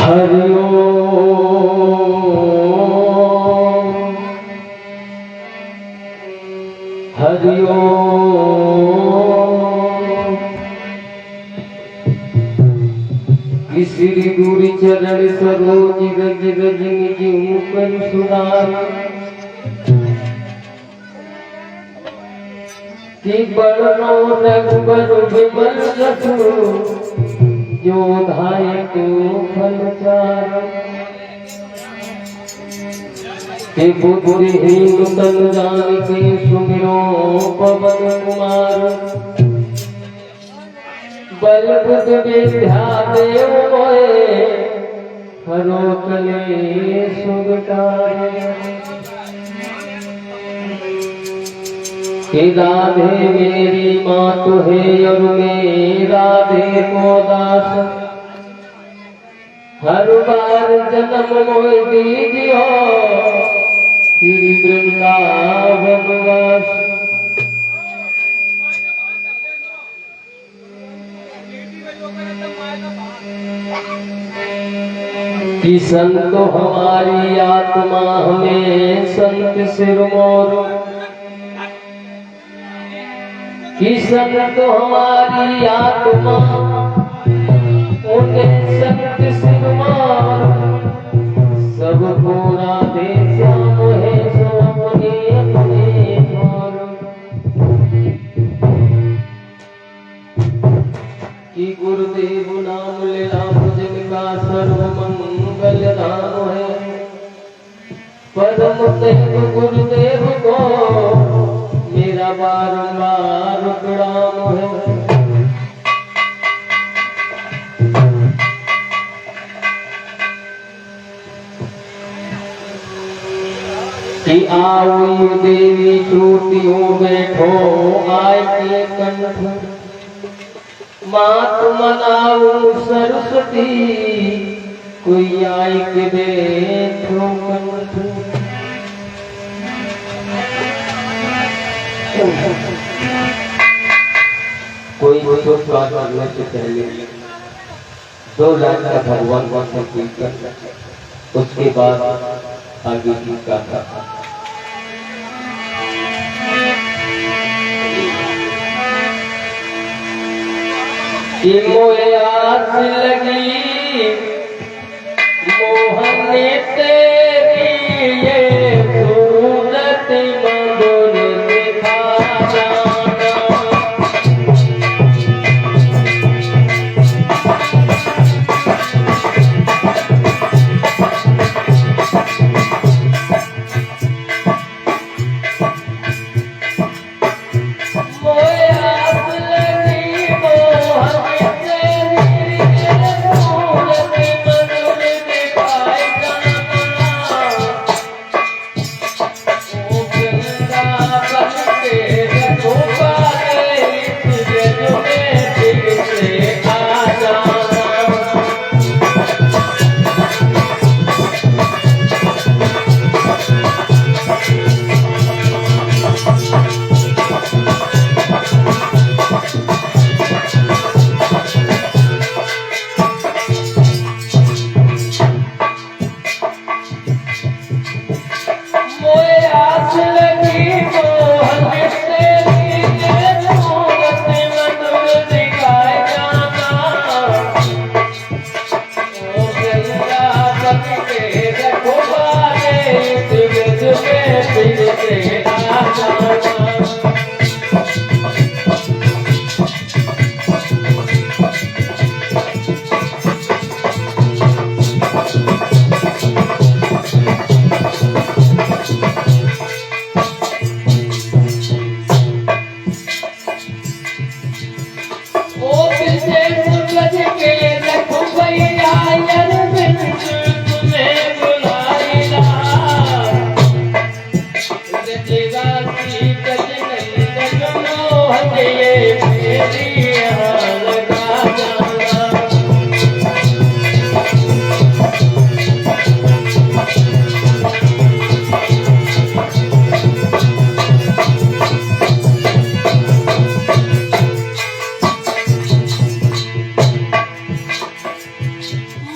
हरि ओम हरि ओम। श्री गुरु चरण सरोज रज रज निज मुकर सुधार कि बड़ो रघुबर विमल रघु जो धायक फल चार के बुद्धिहीन तन जान के सुमिरो पवन कुमार बल बुद्ध विद्या देव मोए हरो कलेश सुगटारे कि राधे मेरी माँ तुहे और मैं राधे को दास हर बार जन्म मोह दीजियो श्री वृंदावन वास। कि संत हमारी आत्मा हमें संत सिरमौर कि संत हमारी आत्मा उन्हें संत सिरमौर सब पूरा दे श्याम है सो अपने अपने छोर। कि गुरुदेव नाम लेना भजन का सर्व मंगल नाम है परम तेज गुरुदेव को मेरा बारंबार प्रणाम है। कि आओ देवी चोटियों बैठो आय के कंठ मात मनाओ सरस्वती कोई आय के बैठो कंठ। कोई तो स्वाद करने से पहले 2 लाइन का भगवान का संकीर्तन उसके बाद आगे की गाथा। कि मोहे आस लगी मोहन तेरी ये सूरत मधुर दिखा जाना। मोहे आस लगी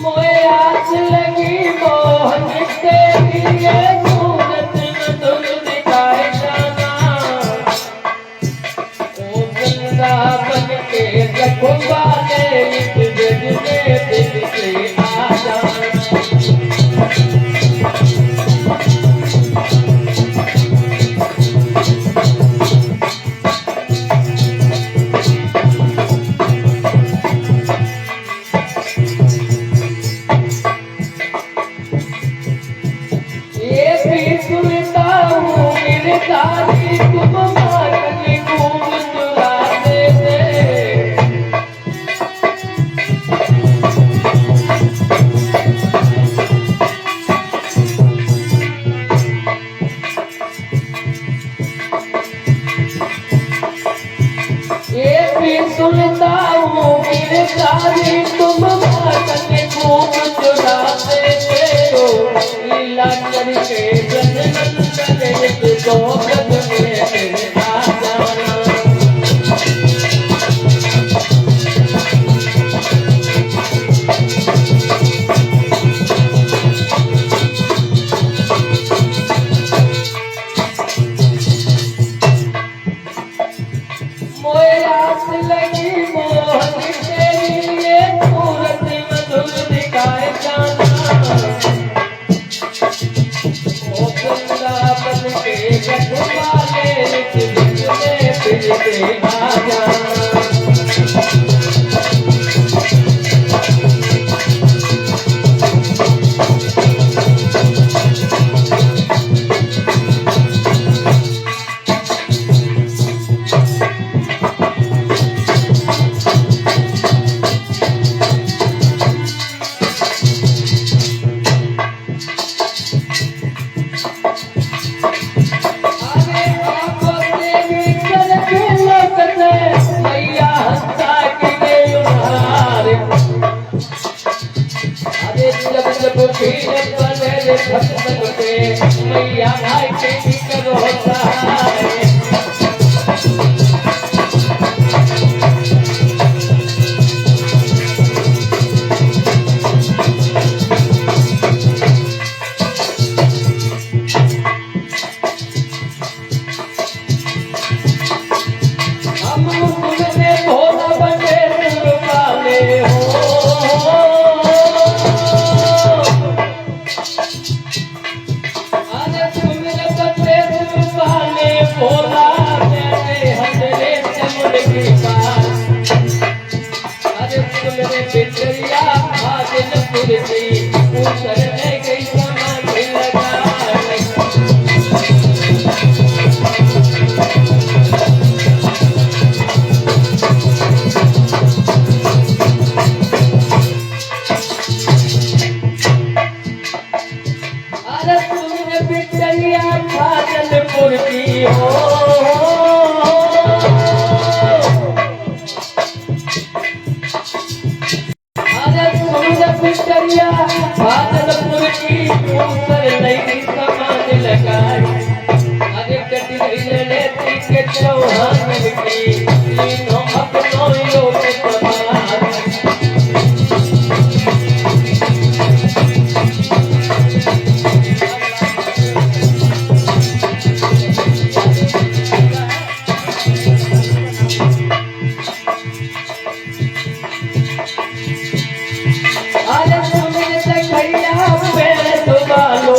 मोहन लगी मोहन तेरी ये सूरत मधुर दिखाए जाना। ओ वृंदावन के रखवाले इस जग में दिल से आ जाना। तुम मारनी खूब चुराते थे। ये भी सुनता हूँ मेरे सारी तुम मारनी खूब चुराते थे। ओ लीला करके लगी मोहन तेरी ये सूरत मधुर दिखाए जाना। ओ वृंदावन के रखवाले इस जग में फिर से आ जाना। मैया भाई के करो सहारे। हम तुमने भोला बने वाले हो। भोला तेरे हजरे से मुर्गी पार। अरे तुमने बिचरिया भागलपुर की उतरने गई समाधि लगा। अरे तुमने बिचरिया भागलपुर की हो। अरे तुमने बिचरिया भागलपुर की ऊपर नई समाधि लगाई। अरे कटी गई लेती के चौहान की तीनों अपनों योग समाधि। अरे तुमने देखैया पेड़ दुबालो।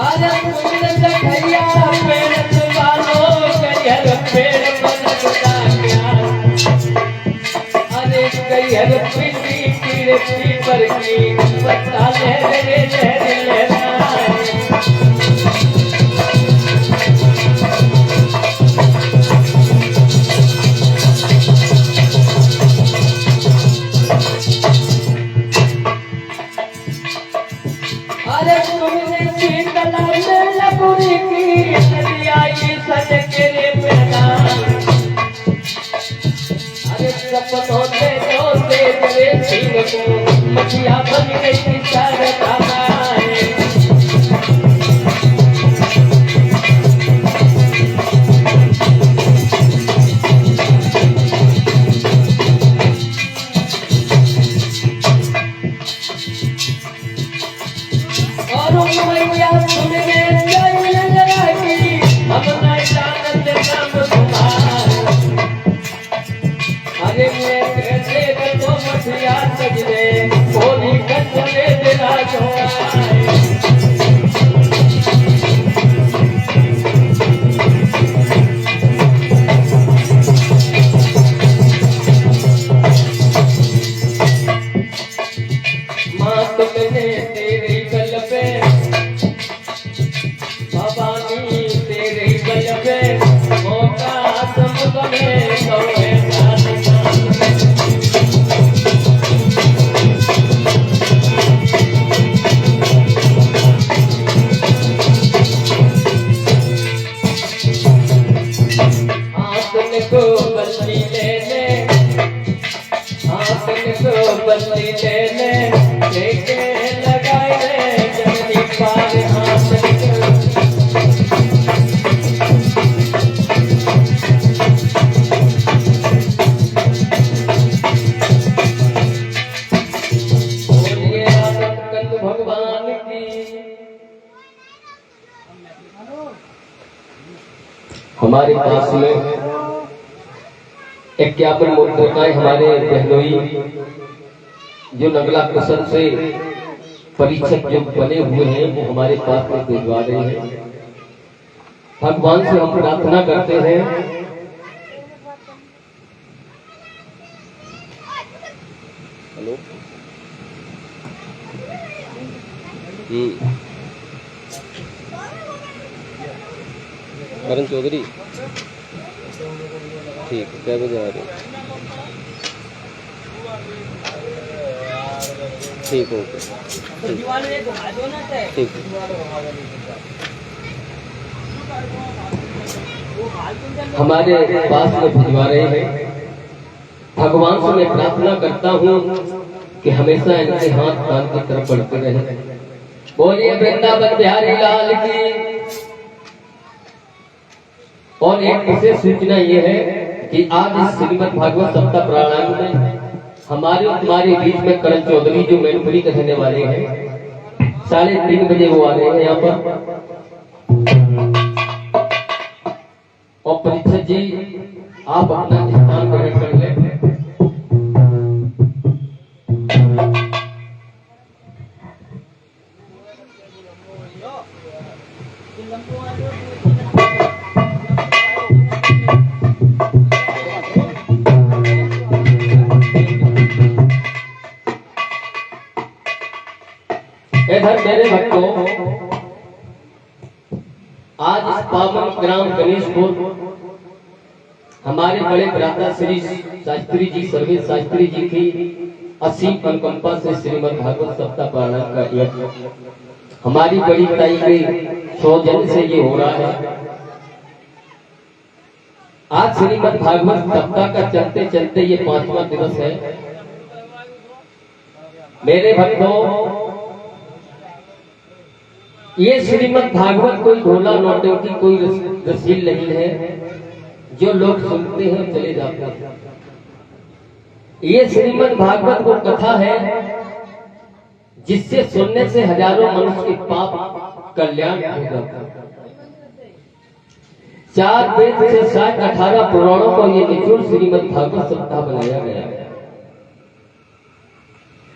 अरे तुमने देखैया पेड़ दुबालो। कहियर पेड़ बनता क्या। अरे कहियर पीली पीरती पर की पत्ता लहरे लहरे लहराए। अरे तुमने शीतला में लकुरी की आई सज के रे मैदान। अरे सपनों से जो तेरे सिंह को मछिया बन गई शारदा। बस्ती ले ले, आंगन को बस्ती ले ले, लेके लगाए रे जननी पार आंगन को। बोलिए आदम कंद भगवान की। हमारे पास में 51 मुद्रिकाएं हमारे बहनोई जो नगला कुशन से परीक्षक जो बने हुए हैं वो हमारे पास में भिजवा रहे हैं। भगवान से हम प्रार्थना करते हैं हेलो करण चौधरी ठीक है, क्या बजे आ रहे? ठीक ओके ठीक। हमारे पास में भिजवा रहे हैं। भगवान से मैं प्रार्थना करता हूँ कि हमेशा इनके हाथ कान की तरफ बढ़ते रहे। बोलिए वृंदावन बिहारी लाल की। और एक विशेष सूचना ये है कि आज इस श्रीमद् भागवत सप्ताह प्राणायाम में हमारे तुम्हारे बीच में करण चौधरी जो मैनपुरी के रहने वाले हैं 3:30 बजे वो आ रहे हैं यहाँ पर। और परीक्षक जी आप अपना स्थान ग्रहण कर लें। इधर मेरे भक्तों, आज इस पावन ग्राम गणेशपुर हमारे बड़े भ्राता श्री शास्त्री जी सर्वेश शास्त्री जी की असीम अनुकंपा से श्रीमद् भागवत सप्ताह पारायण का यज्ञ हमारी बड़ी ताई के सौजन्य से ये हो रहा है। आज श्रीमद् भागवत सप्ताह का चलते चलते ये 5वां दिवस है। मेरे भक्तों, ये श्रीमद् भागवत कोई ढोला नोटों की कोई रसील नहीं है जो लोग सुनते हैं चले जाते हैं। ये श्रीमद् भागवत वो कथा है जिससे सुनने से हजारों मनुष्य के पाप कल्याण हो जाता है। 4 वेद से 18 पुराणों को ये निचोड़ श्रीमद् भागवत सप्ताह बनाया गया है।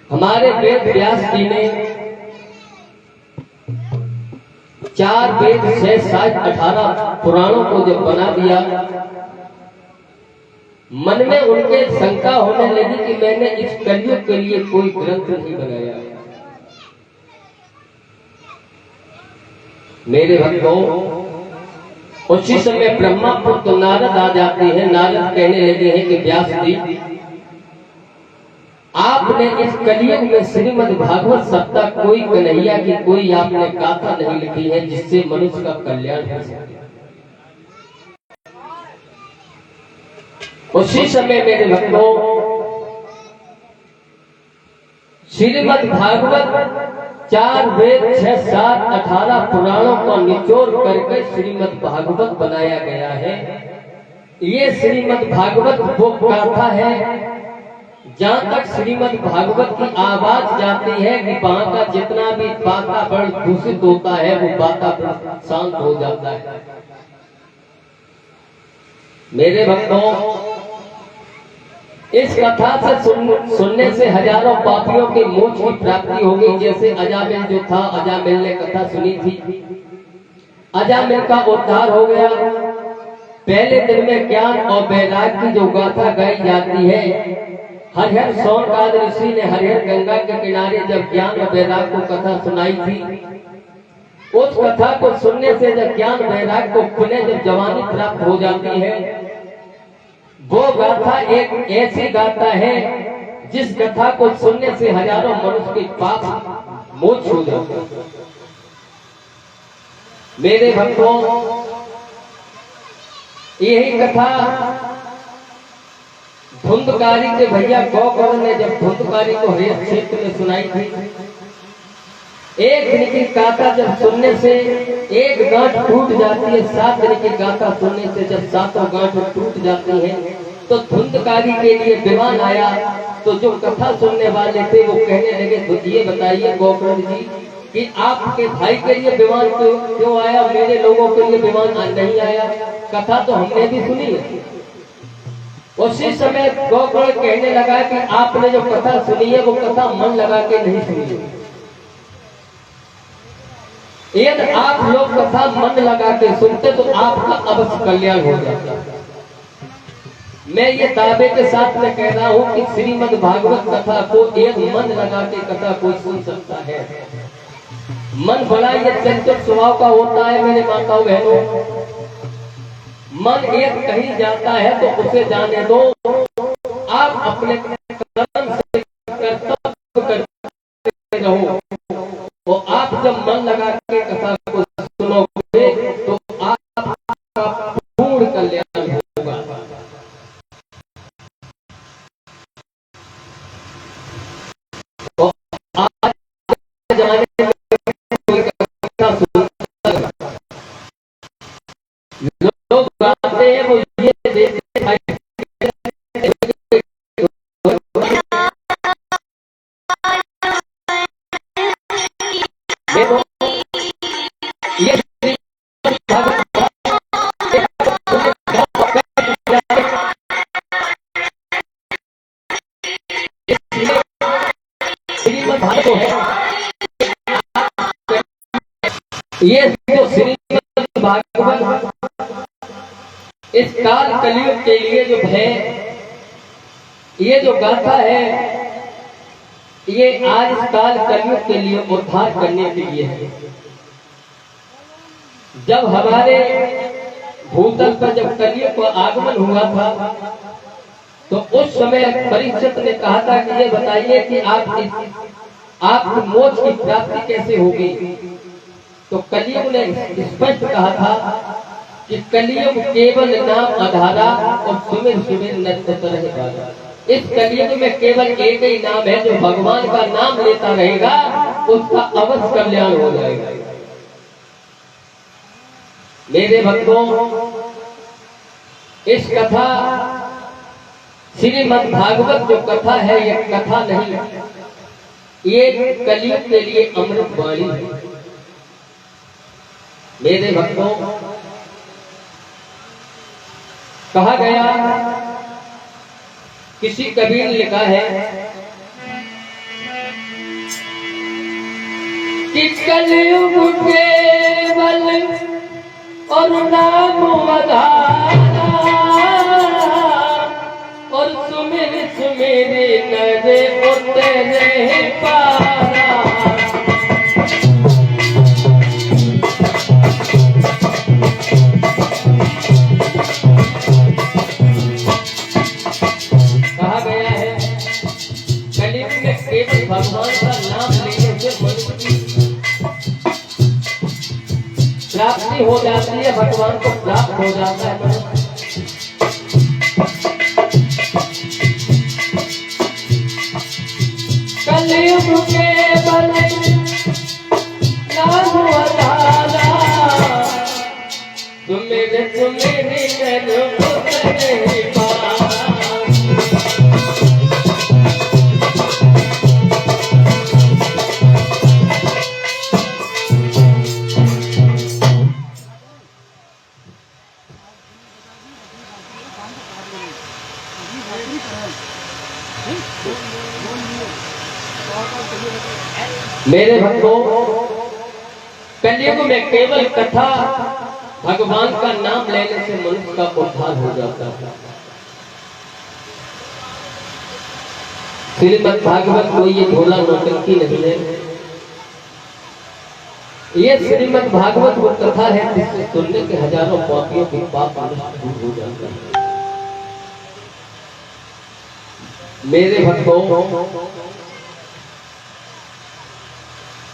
हमारे वेद व्यास जी ने 4 वेद 6 18 पुराणों को जब बना दिया, मन में उनके शंका होने लगी कि मैंने इस कलयुग के लिए कोई ग्रंथ नहीं बनाया। मेरे भक्तों, उसी समय ब्रह्मा पुत्र नारद आ जाते हैं। नारद कहने लगे हैं कि व्यास जी, आपने इस कलयुग में श्रीमद् भागवत सप्ताह कोई कन्हैया की कोई आपने गाथा नहीं लिखी है जिससे मनुष्य का कल्याण हो सके। उसी समय मेरे भक्तों, श्रीमद् भागवत 4 वेद 6 7 18 पुराणों को निचोड़ करके श्रीमद् भागवत बनाया गया है। ये श्रीमद् भागवत वो गाथा है जहाँ तक श्रीमद् भागवत की आवाज जाती है कि वहां का जितना भी वातावरण दूषित होता है वो वातावरण शांत हो जाता है। मेरे भक्तों, इस कथा से सुनने से हजारों पापियों के मोक्ष की प्राप्ति हो गई। जैसे अजामिल जो था, अजामिल ने कथा सुनी थी, अजामिल का उद्धार हो गया। पहले दिन में ज्ञान और वैराग्य की जो गाथा गाई जाती है, हरिहर सोनकाद ऋषि ने हरिहर गंगा के किनारे जब ज्ञान और वैराग्य को कथा सुनाई थी, उस कथा को सुनने से जब ज्ञान वैराग्य को पुनः जब जवानी प्राप्त हो जाती है, वो गाथा एक ऐसी गाथा है जिस कथा को सुनने से हजारों मनुष्य के पाप मोक्ष हो जाते हैं। मेरे भक्तों, यही कथा धुंधकारी के भैया गौकर्ण ने जब धुंधकारी को हरिहर क्षेत्र में सुनाई थी, एक दिन की गाथा जब सुनने से एक गांठ टूट जाती है, 7 दिन की गाथा सुनने से जब 7 गांठ टूट जाती है, तो धुंधकारी के लिए विमान आया। तो जो कथा सुनने वाले थे वो कहने लगे, तो ये बताइए गौकर्ण जी कि आपके भाई के लिए विमान क्यों आया, मेरे लोगों के लिए विमान नहीं आया? कथा तो हमने भी सुनी है। उसी समय गौकर्ण कहने लगा कि आपने जो कथा सुनी है वो कथा मन लगा के नहीं सुनी है। यदि आप लोग कथा मन लगा के सुनते तो आपका अवश्य कल्याण हो जाता। मैं ये दावे के साथ में कह रहा हूं कि श्रीमद् भागवत कथा को एक मन लगा के कथा कोई सुन सकता है। मन बड़ा ये चंचल स्वभाव का होता है मेरे माताओं बहनों। मन एक कहीं जाता है तो उसे जाने दो। आप अपने कर्म से कर्तव्य करते रहो। तो आप जब मन लगा के कथा को सुनोगे तो आपका पूर्ण कल्याण होगा। तो आज के जमाने में कोई कथा सुनता लोग गाते हैं वो ये देते हैं ये जो श्रीमद् भागवत इस काल कलयुग के लिए जो है, ये जो गाथा है, ये आज इस काल कलयुग के लिए उद्धार करने के लिए है। जब हमारे भूतल पर जब कलयुग का आगमन हुआ था तो उस समय परीक्षित ने कहा था कि ये बताइए कि आप मोक्ष की प्राप्ति कैसे होगी। तो कलयुग ने स्पष्ट कहा था कि कलयुग केवल नाम आधारा और सुमिर सुमिर नृत्य रहेगा। इस कलयुग में केवल एक ही नाम है, जो भगवान का नाम लेता रहेगा उसका अवश्य कल्याण हो जाएगा। मेरे भक्तों, इस कथा श्रीमद् भागवत जो कथा है, ये कथा नहीं, ये कलयुग के लिए अमृत वाणी है। मेरे भक्तों, कहा गया, किसी कबीर ने लिखा है कि कलयुग केवल और नाम आधारा और सुमिर सुमिर नर उतरे पारा। कहा गया है कलयुग में केवल भगवान का नाम लेने से मनुष्य की प्राप्ति हो जाती है, भगवान को प्राप्त हो जाता है। कलयुग केवल नाम आधारा सुमिर सुमिर नर उतरे पारा। मेरे भक्तों, कलयुग में केवल कथा भगवान का नाम लेने से मनुष्य का उद्धार हो जाता है। श्रीमद् भागवत कोई ये ढोला नौटंकी नहीं है। ये श्रीमद् भागवत वो कथा है जिससे सुनने के हजारों पापियों के पाप दूर हो जाते हैं। मेरे भक्तों,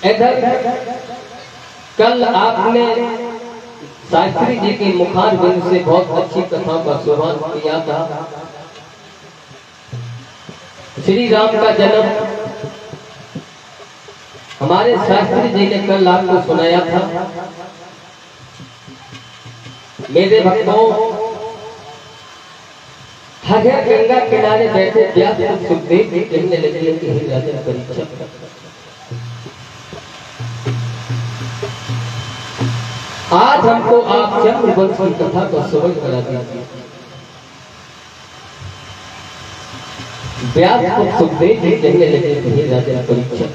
इधर कल आपने शास्त्री जी के मुखारबिंद से बहुत अच्छी कथा का श्रवण किया था। श्री राम का जन्म हमारे शास्त्री जी ने कल आपको सुनाया था। मेरे भक्तों, हर गंगा किनारे बैठे व्यास सुखदेव जी कहने लगे कि हे राजन परीक्षित, आज हमको आप चंद्रवंश की कथा को श्रवण करा दीजिए। व्यास सुखदेव जी कहने लगे कि हे राजन परीक्षित,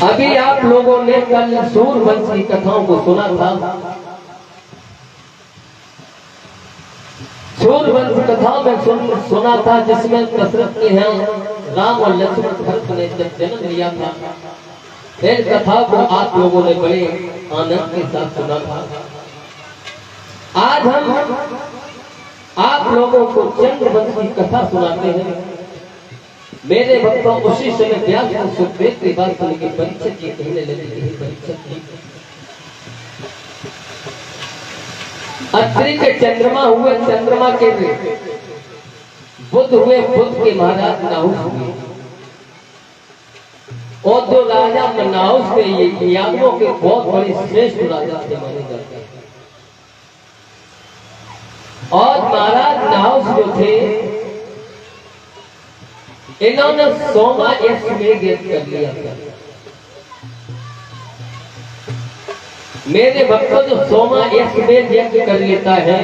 अभी आप लोगों ने कल सूर्यवंश की कथाओं को सुना था। सूर्यवंश कथा में सुना था जिसमें दशरथ के हैं राम और लक्ष्मण भरत ने जब जन्म लिया था। इस कथा को आप लोगों ने बड़े आनंद के साथ सुना था। आज हम आप लोगों को चंद्रवंश की कथा सुनाते हैं। मेरे भक्तों, उसी समय व्यास को सुखदेव की बात सुन के परीक्षित जी कहने लगे कि परीक्षित, अत्रि के चंद्रमा हुए, चंद्रमा के बुध हुए, बुध के महाराज नाहुस हुए, और जो राजा नाहुस थे ये यादवों के बहुत बड़े श्रेष्ठ राजा थे माने जाते हैं। और महाराज नाहुस जो थे इन्होंने सोमा यश में कर लिया था। मेरे भक्तों, जो सोमा यश में यज्ञ कर लेता है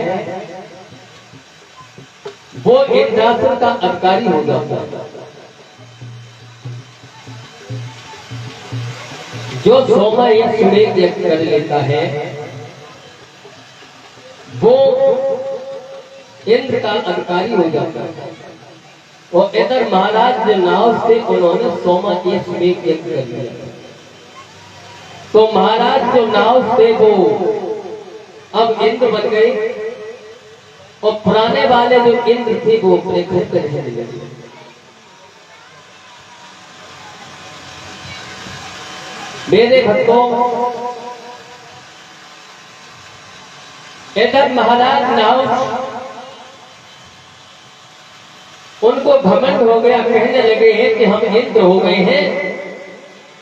वो इंद्रासन का अधिकारी हो जाता है। जो सोमा यश में यज्ञ कर लेता है वो इंद्र का अधिकारी हो जाता है। और इधर महाराज जो नाव से उन्होंने सोमा यश में यज्ञ कर लिया। तो महाराज जो नाव से वो अब इंद्र बन गए, और पुराने वाले जो इंद्र थे वो अपने घर पर रहने लगे। मेरे भक्तों, इधर महाराज नाव उनको घमंड हो गया, कहने लगे हैं कि हम इंद्र हो गए हैं,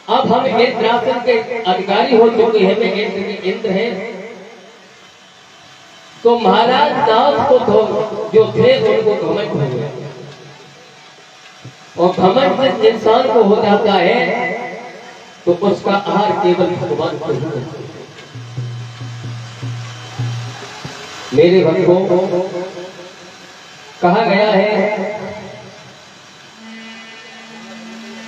अब हम इंद्रासन के अधिकारी हो चुके हैं, मैं इंद्र के इंद्र हैं। तो महाराज नाथ को जो थे उनको घमंड हो गया, और घमंड जिस इंसान को हो जाता है तो उसका आहार केवल भगवान को ही है। मेरे भक्तों, कहा गया है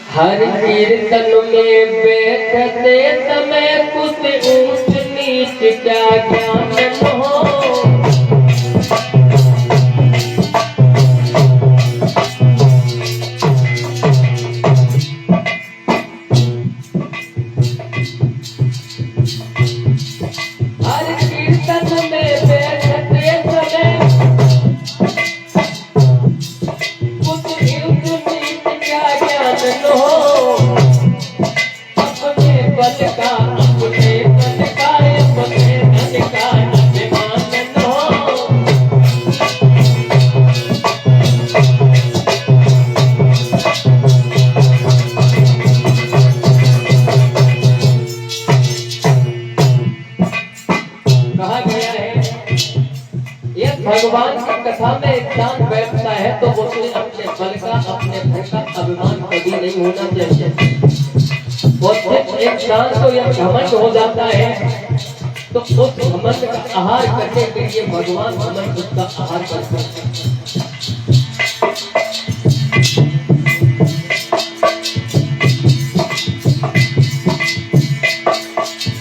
हर कीर्तन में बैठते समय कुछ ऊंच नीच क्या ज्ञान हो। हर कीर्तन में बैठते समय कुछ ऊंच नीच क्या ज्ञान हो। अपने बल का, अपने बल का, अपने धन का अभिमान हो। कहा गया है ये भगवान की कथा में इंसान बैठता है तो उसने अपने बल का, अपने धन का अभिमान कभी नहीं होना चाहिए। और जब इंसान को यह घमंड हो जाता है तो उस घमंड का आहार करने के लिए भगवान घमंड उसका आहार करते हैं।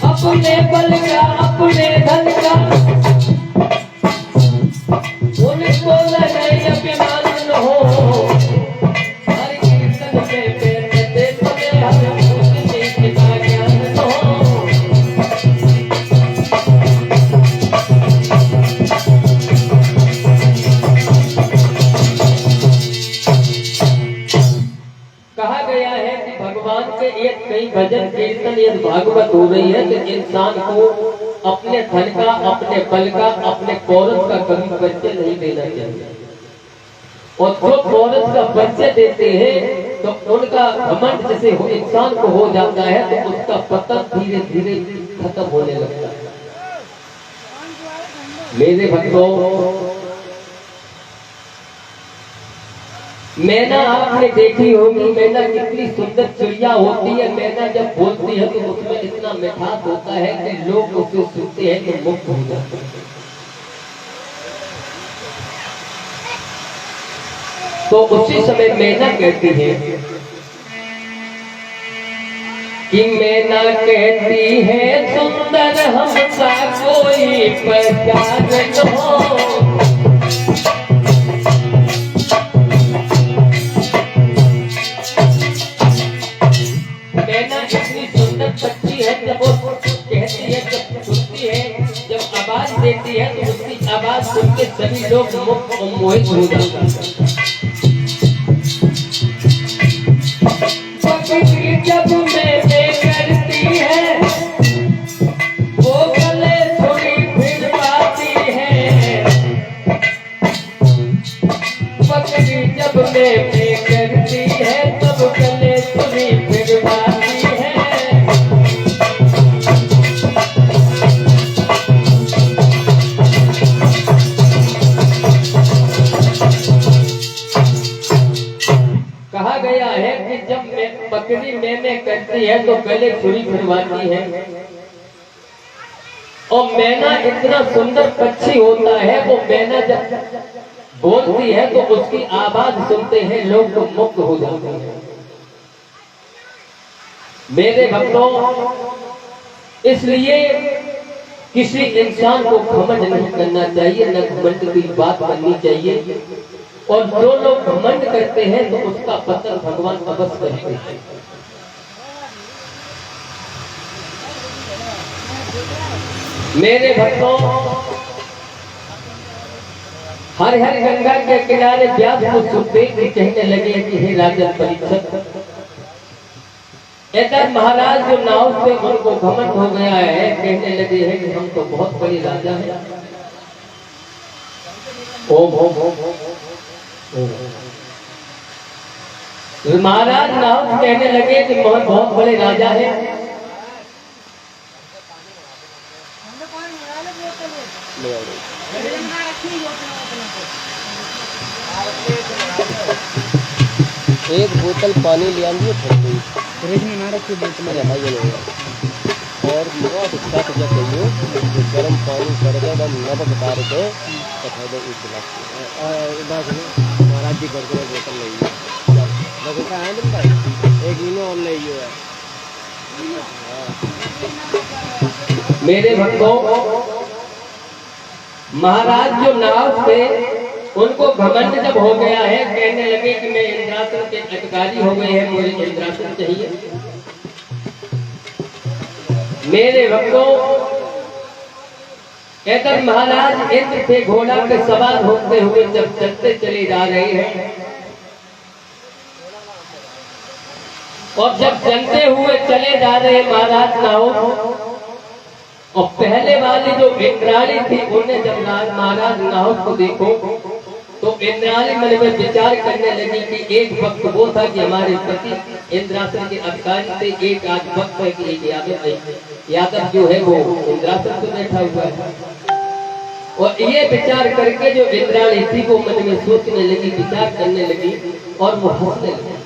अपने बल का, अपने धन का उनको लगे अभिमान न हो। हर कीर्तन में बैठते समय हर ऊंच नीच का ज्ञान न हो। कहा गया है कि भगवान के एक कई भजन कीर्तन यदि भागवत हो रही है तो इंसान को अपने धन का, अपने बल का, अपने पौरुष का कभी परिचय नहीं देना चाहिए। और जो पौरुष का परिचय देते हैं तो उनका घमंड जैसे इंसान को हो जाता है तो उसका पतन धीरे धीरे खत्म होने लगता है। मेरे भक्तों, मैना आपने देखी होगी, मैना कितनी सुंदर चिड़िया होती है। मैना जब बोलती है तो उसमें इतना मिठास होता है कि लोग उसे सुनते हैं तो मुक्त हो जाते हैं। तो उसी समय मैना कहती है कि मैना कहती है सुंदर हमसा कोई पहचान हो। मैना इतनी सुंदर पक्षी है, जब वो कहती है, जब सुनती है, जब आवाज देती है तो उसकी आवाज सुन के सभी लोग मुक्त और मोहित हो जाते हैं। जब मैंने करती है वो गले थोड़ी फिर पाती है। बकरी जब मैंने करती है तब गले थोड़ी फिर पाती है। कहा गया है कि जब बकरी मैंने करती है तो गले छुरी फिरवाती है। और मैना इतना सुंदर पक्षी होता है, वो मैना जब बोलती है तो उसकी आवाज सुनते हैं लोग तो मुक्त हो जाते हैं। मेरे भक्तों, इसलिए किसी इंसान को घमंड नहीं करना चाहिए, न घमंड की बात करनी चाहिए। और जो लोग घमंड करते हैं तो उसका पतन भगवान अवश्य करेंगे। मेरे भक्तों, हर हर गंगा के किनारे व्यास को सुखदेव जी कहने लगे कि हे राजन परीक्षित, इधर महाराज जो नाव से उनको घमंड हो गया है, कहने लगे हैं कि हम तो बहुत बड़े राजा हैं। ओम ओम ओम महाराज नाव कहने लगे कि बहुत बड़े राजा हैं। एक बोतल पानी ले आइए ठंडी, फ्रिज में ना रखिए बोतल में। और बहुत अच्छा सजा करिए, गर्म पानी कर दे, नमक डाल के तथा दो एक गिलास। महाराज जी घर को बोतल लीजिए, एक इनो और लीजिए। मेरे भक्तों, महाराज जो नाव थे उनको घमंड जब हो गया है, कहने लगे कि मैं इंद्रासन के अधिकारी हो गए हैं, मुझे इंद्रासन चाहिए। मेरे भक्तों, इधर महाराज इंद्र थे घोड़ा पे सवार होते हुए जब चलते चले जा रहे हैं, और जब चलते हुए चले जा रहे महाराज नाव, और पहले वाली जो इंद्राणी थी उन्हें जब महाराज नाव को देखो तो इंद्राणी मन में विचार करने लगी कि एक वक्त वो था कि हमारे पति इंद्रासन के अधिकारी थे, एक आज वक्त है कि एक यादव जो है वो इंद्रासन पे बैठा हुआ है। और ये विचार करके जो इंद्राणी थी वो मन में सोचने लगी, विचार करने लगी और वो हंसने लगी।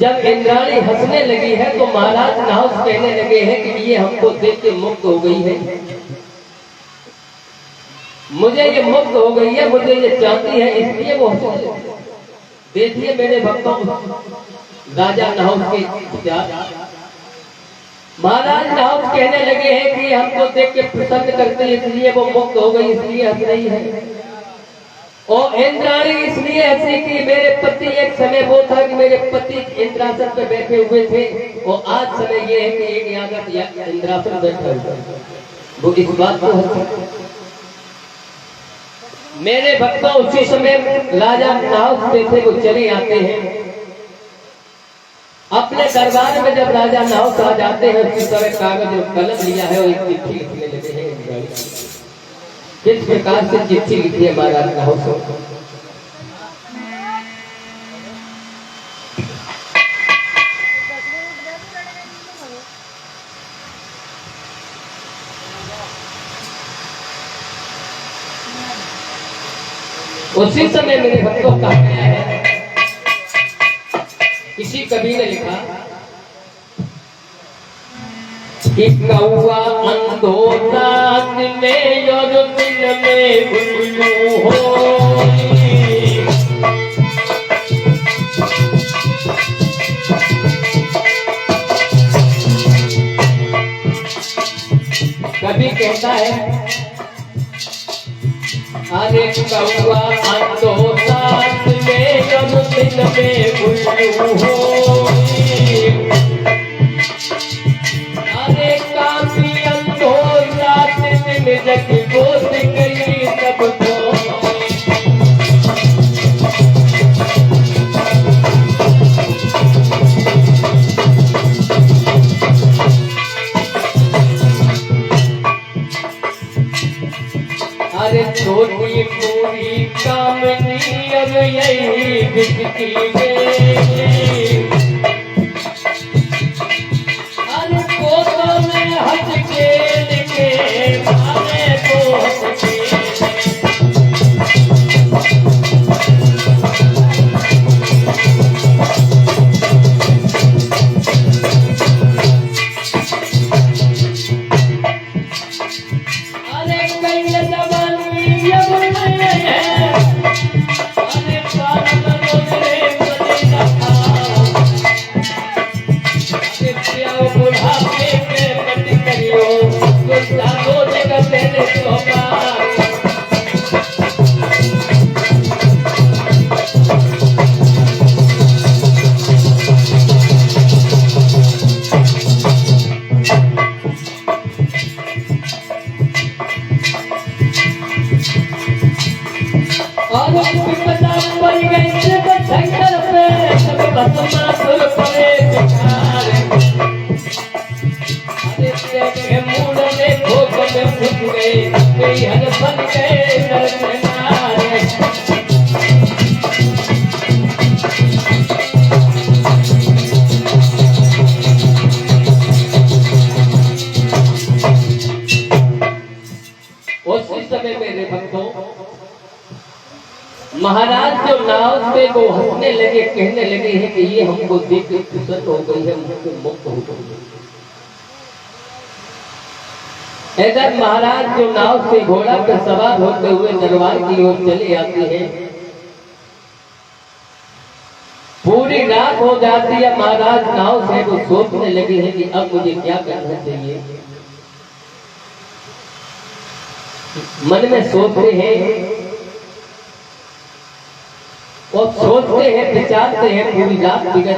जब इंद्राणी हंसने लगी है तो महाराज नाव कहने लगे हैं कि ये हमको देख के मुक्त हो गई है, मुझे ये मुक्त हो गई है, मुझे ये चाहती है, इसलिए वो हंसने लगी। देखिए मेरे भक्तों, राजा नाव के विचार। महाराज नाव कहने लगे हैं कि हमको देख के प्रसन्न करते हैं, इसलिए वो मुक्त हो गई, इसलिए हंस रही है। और इंद्राणी इसलिए हंसी कि मेरे पति, एक समय वो था कि मेरे पति इंद्रासन पे बैठे हुए थे, और आज समय ये है कि एक यादव इंद्रासन बैठा हुआ है, वो इस बात को हंसी। मेरे भक्तों, उसी समय राजा नाव से थे वो चले आते हैं। अपने दरबार में जब राजा नाव से आ जाते हैं उसी समय कागज और कलम लिया है और एक चिट्ठी लिखने लगे हैं। किस प्रकार से चिट्ठी लिखी है महाराज नाव से? उसी समय मेरे भक्तों का गया है, किसी कवि ने लिखा कि कौआ अंधो रात में और दिन में उल्लू हो, कवि कहता है अरे कौआ अंधो रात में और दिन में उल्लू हो, अरे काफी अंधो रात दिन जग गोद गई सबको, अरे छोटी पूरी कामनी अब यही बिकती है, अरे कोतों में हंस के लिखे मारे को हंस के, अरे कई जवानी अब नहीं है, अरे पागल मोरे बने रखा, अरे प्याओ बुढ़ापे में मत करियो गुस्सा हो जाएगा तेरे सोमा, और विपदा पड़ गई से बचकर पे सब बसमा सुर पड़े बिचार, अरे तेरे मूड में भोग में फूट गए कई हर बन गए दरमियान, उसी समय मेरे भक्तों महाराज जो नाव से वो हंसने लगे, कहने लगे हैं कि ये हमको देख के फुर्सत हो गई है, हमको मुक्त हो गई है। इधर महाराज जो नाव से घोड़ा पर सवार होते हुए दरबार की ओर चले आते हैं, पूरी रात हो जाती है, महाराज नाव से वो सोचने लगे हैं कि अब मुझे क्या करना चाहिए। मन में सोचते हैं और सोचते हैं, विचारते हैं, पूरी रात बिगड़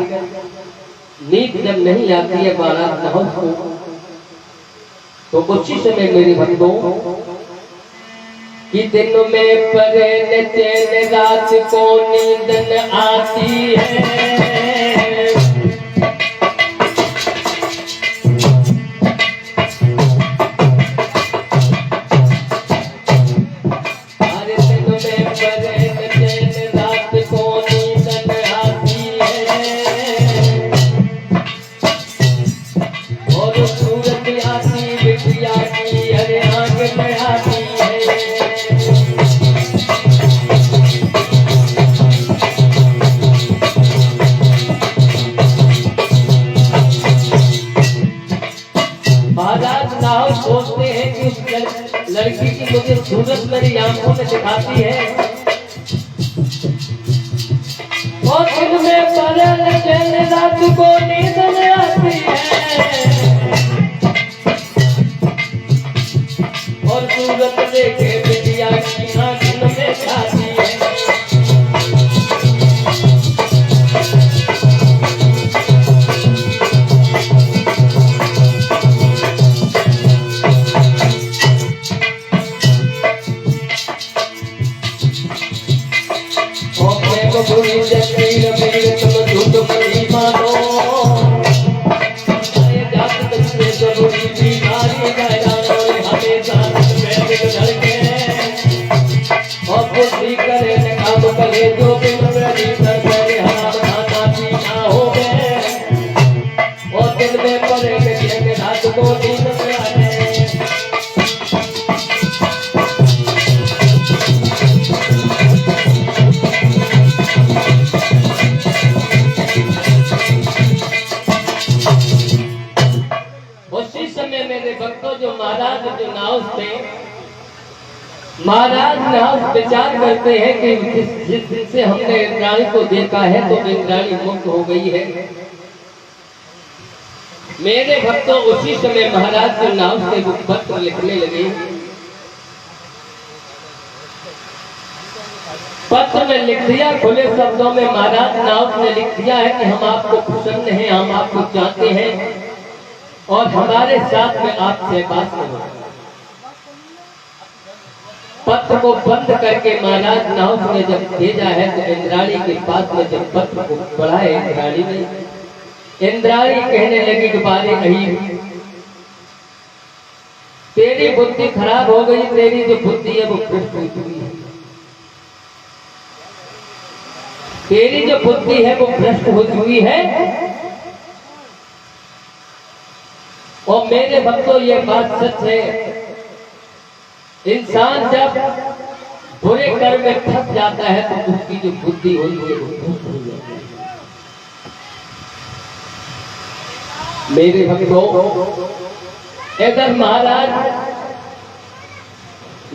नींद जब नहीं आती है महाराज नाव को, तो कुछ ही समय मेरे भक्तों कि दिन में परे चैन रात को नींद न आती है, सोचते हैं कि उस लड़की की मुझे सूरत मेरी आंखों में दिखाती है, और दिन में परे चैन रात को नींद न आती है, और सूरत देखे बिटिया की आंखों में खाती है। बुरी जगीर मेरे तुम झूठ बड़ी मानो, जो महाराज जो नाव थे, महाराज नाव विचार करते हैं कि जिस दिन से हमने इंद्राणी को देखा है तो इंद्राणी मुक्त हो गई है। मेरे भक्तों, उसी समय महाराज जो नाव से वो पत्र लिखने लगे। पत्र में लिख दिया, खुले शब्दों में महाराज नाव ने लिख दिया है कि हम आपको प्रसन्न हैं, हम आपको चाहते हैं और हमारे साथ में आप सहवास करो। पत्र को बंद करके महाराज नाव ने जब भेजा है तो इंद्राणी के पास में जब पत्र को पढ़ा है इंद्राणी ने, इंद्राणी कहने लगी कि बारे नहीं, तेरी बुद्धि खराब हो गई, तेरी जो बुद्धि है वो भ्रष्ट हो चुकी है, तेरी जो बुद्धि है वो भ्रष्ट हो चुकी है। और मेरे भक्तों, ये बात सच है, इंसान जब बुरे कर्म में फंस जाता है तो उसकी जो बुद्धि होती है वो भ्रष्ट हो जाती है। मेरे भक्तों, इधर महाराज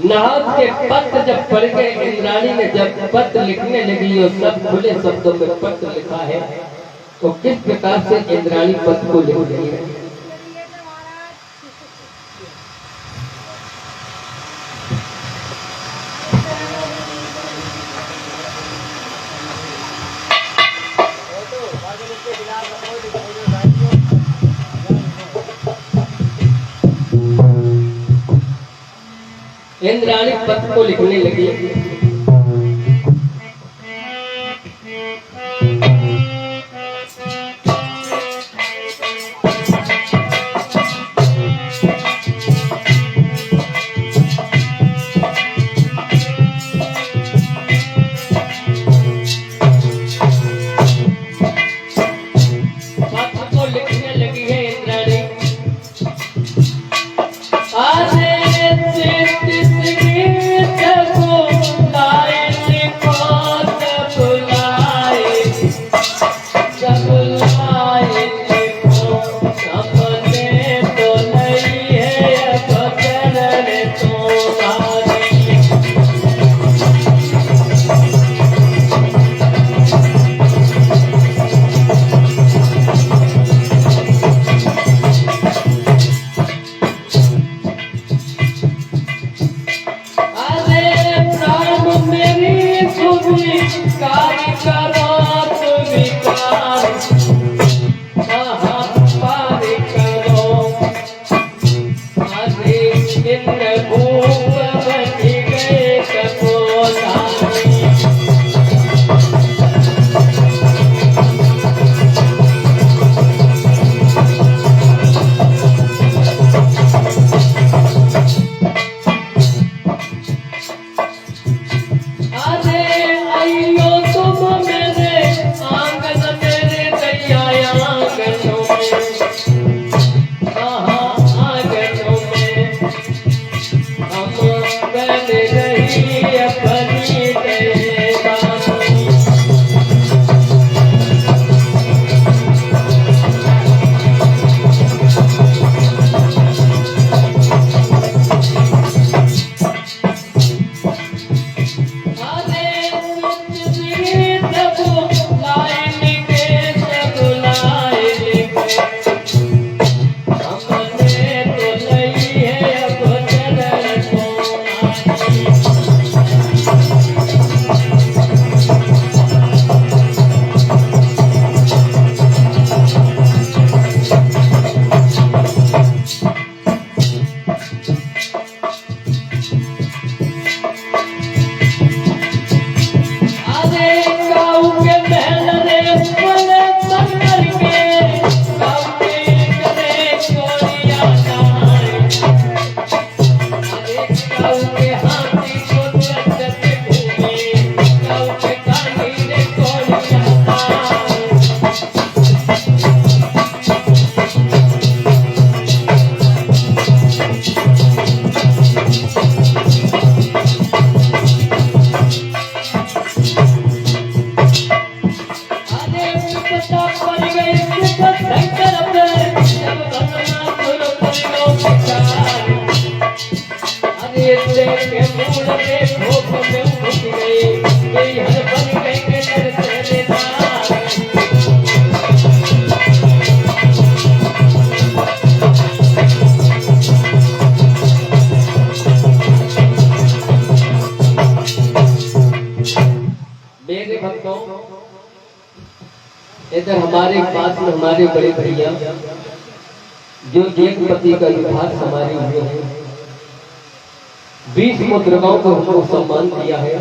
नाव के पत्र जब पढ़ के इंद्राणी ने जब पत्र लिखने लगी और सब खुले शब्दों में पत्र लिखा है, तो किस प्रकार से इंद्राणी पत्र को लिख रही है। इंद्राणी पत्र को लिखने लगी। पत्र को लिखने लगी है इंद्राणी। हम से के मूल में भोग में उठ गए, कोई हर बन गए के नर सेनेदार। मेरे भक्तों, इधर हमारे पास में हमारे बड़े भैया जो एक पति का विभाग संभाले हुए हैं, 20 मुद्राओं को हमको सम्मान दिया है।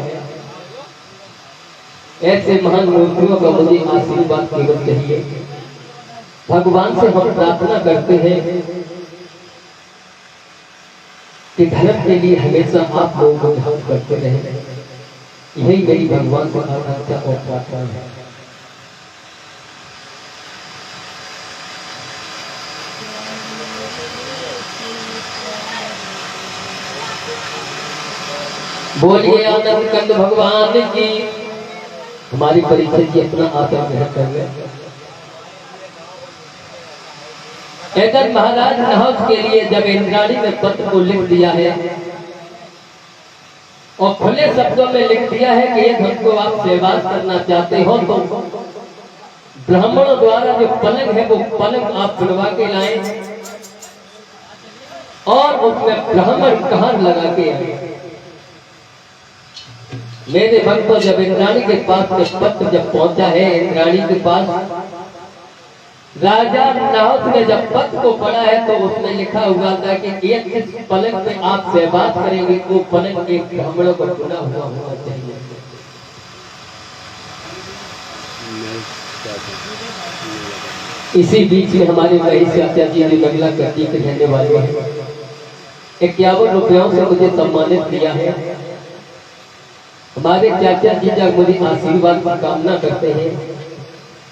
ऐसे महान मूर्तियों का मुझे आशीर्वाद केवल चाहिए। भगवान से हम प्रार्थना करते हैं कि धर्म के लिए हमेशा आप लोगों को ध्यान करते रहे। यही मेरी भगवान से आकांक्षा और प्रार्थना है। बोलिए आनंद कंद भगवान की। हमारी परीक्षा जी अपना आसन ग्रहण कर गए। इधर महाराज नहुष के लिए जब इंद्राणी ने पत्र को लिख दिया है और खुले शब्दों में लिख दिया है कि यदि हमको आप सेवा करना चाहते हो तो ब्राह्मणों द्वारा जो पलंग है वो पलंग आप बनवा के लाएं और उसमें ब्राह्मण कहार लगा के आए। मेरे भक्तों, जब इंद्राणी के पास में पत्र जब पहुंचा है, इंद्राणी के पास राजा नहुष ने जब पत्र को पढ़ा है तो उसमें लिखा हुआ था कि एक इस पलंग में आप सेवात करेंगे वो पलंग एक ब्राह्मणों को चुना हुआ होना चाहिए। इसी बीच में हमारे महेश चाचा जी ने बंगला कट्टी के रहने वाले हैं, 51 रुपयों से मुझे सम्मानित किया है। हमारे चाचा जी जब मुझे आशीर्वाद की कामना करते हैं,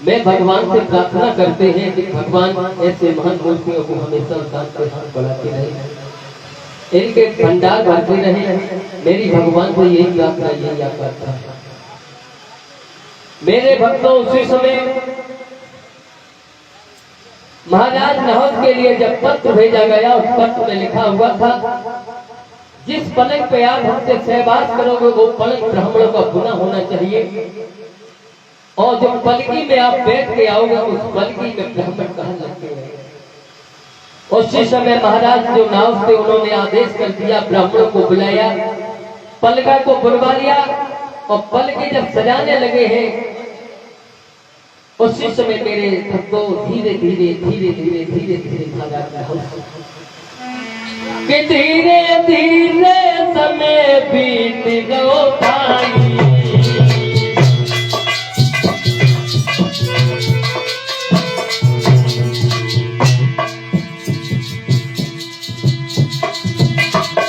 मैं भगवान से प्रार्थना करते हैं कि भगवान ऐसे महान मूर्तियों को हमेशा दान के हाथ बढ़ाते रहे, इनके भंडार भरते रहे। मेरी भगवान से यही प्रार्थना, यही आकांक्षा है। मेरे भक्तों, उसी समय महाराज नहुष के लिए जब पत्र भेजा गया, उस पत्र में लिखा हुआ था जिस पलंग पे आप हमसे सहवास करोगे वो पलंग ब्राह्मणों का बुना होना चाहिए, और जो पलकी में आप बैठ के आओगे उस पलकी में ब्राह्मण कहाँ लगते हैं। उसी समय महाराज जो नाव थे उन्होंने आदेश कर दिया, ब्राह्मणों को बुलाया, पलका को बुलवा लिया और पलकी जब सजाने लगे हैं उसी समय मेरे भक्तों धीरे धीरे धीरे धीरे धीरे धीरे महाराज कि धीरे धीरे समय बीत गयो भाई।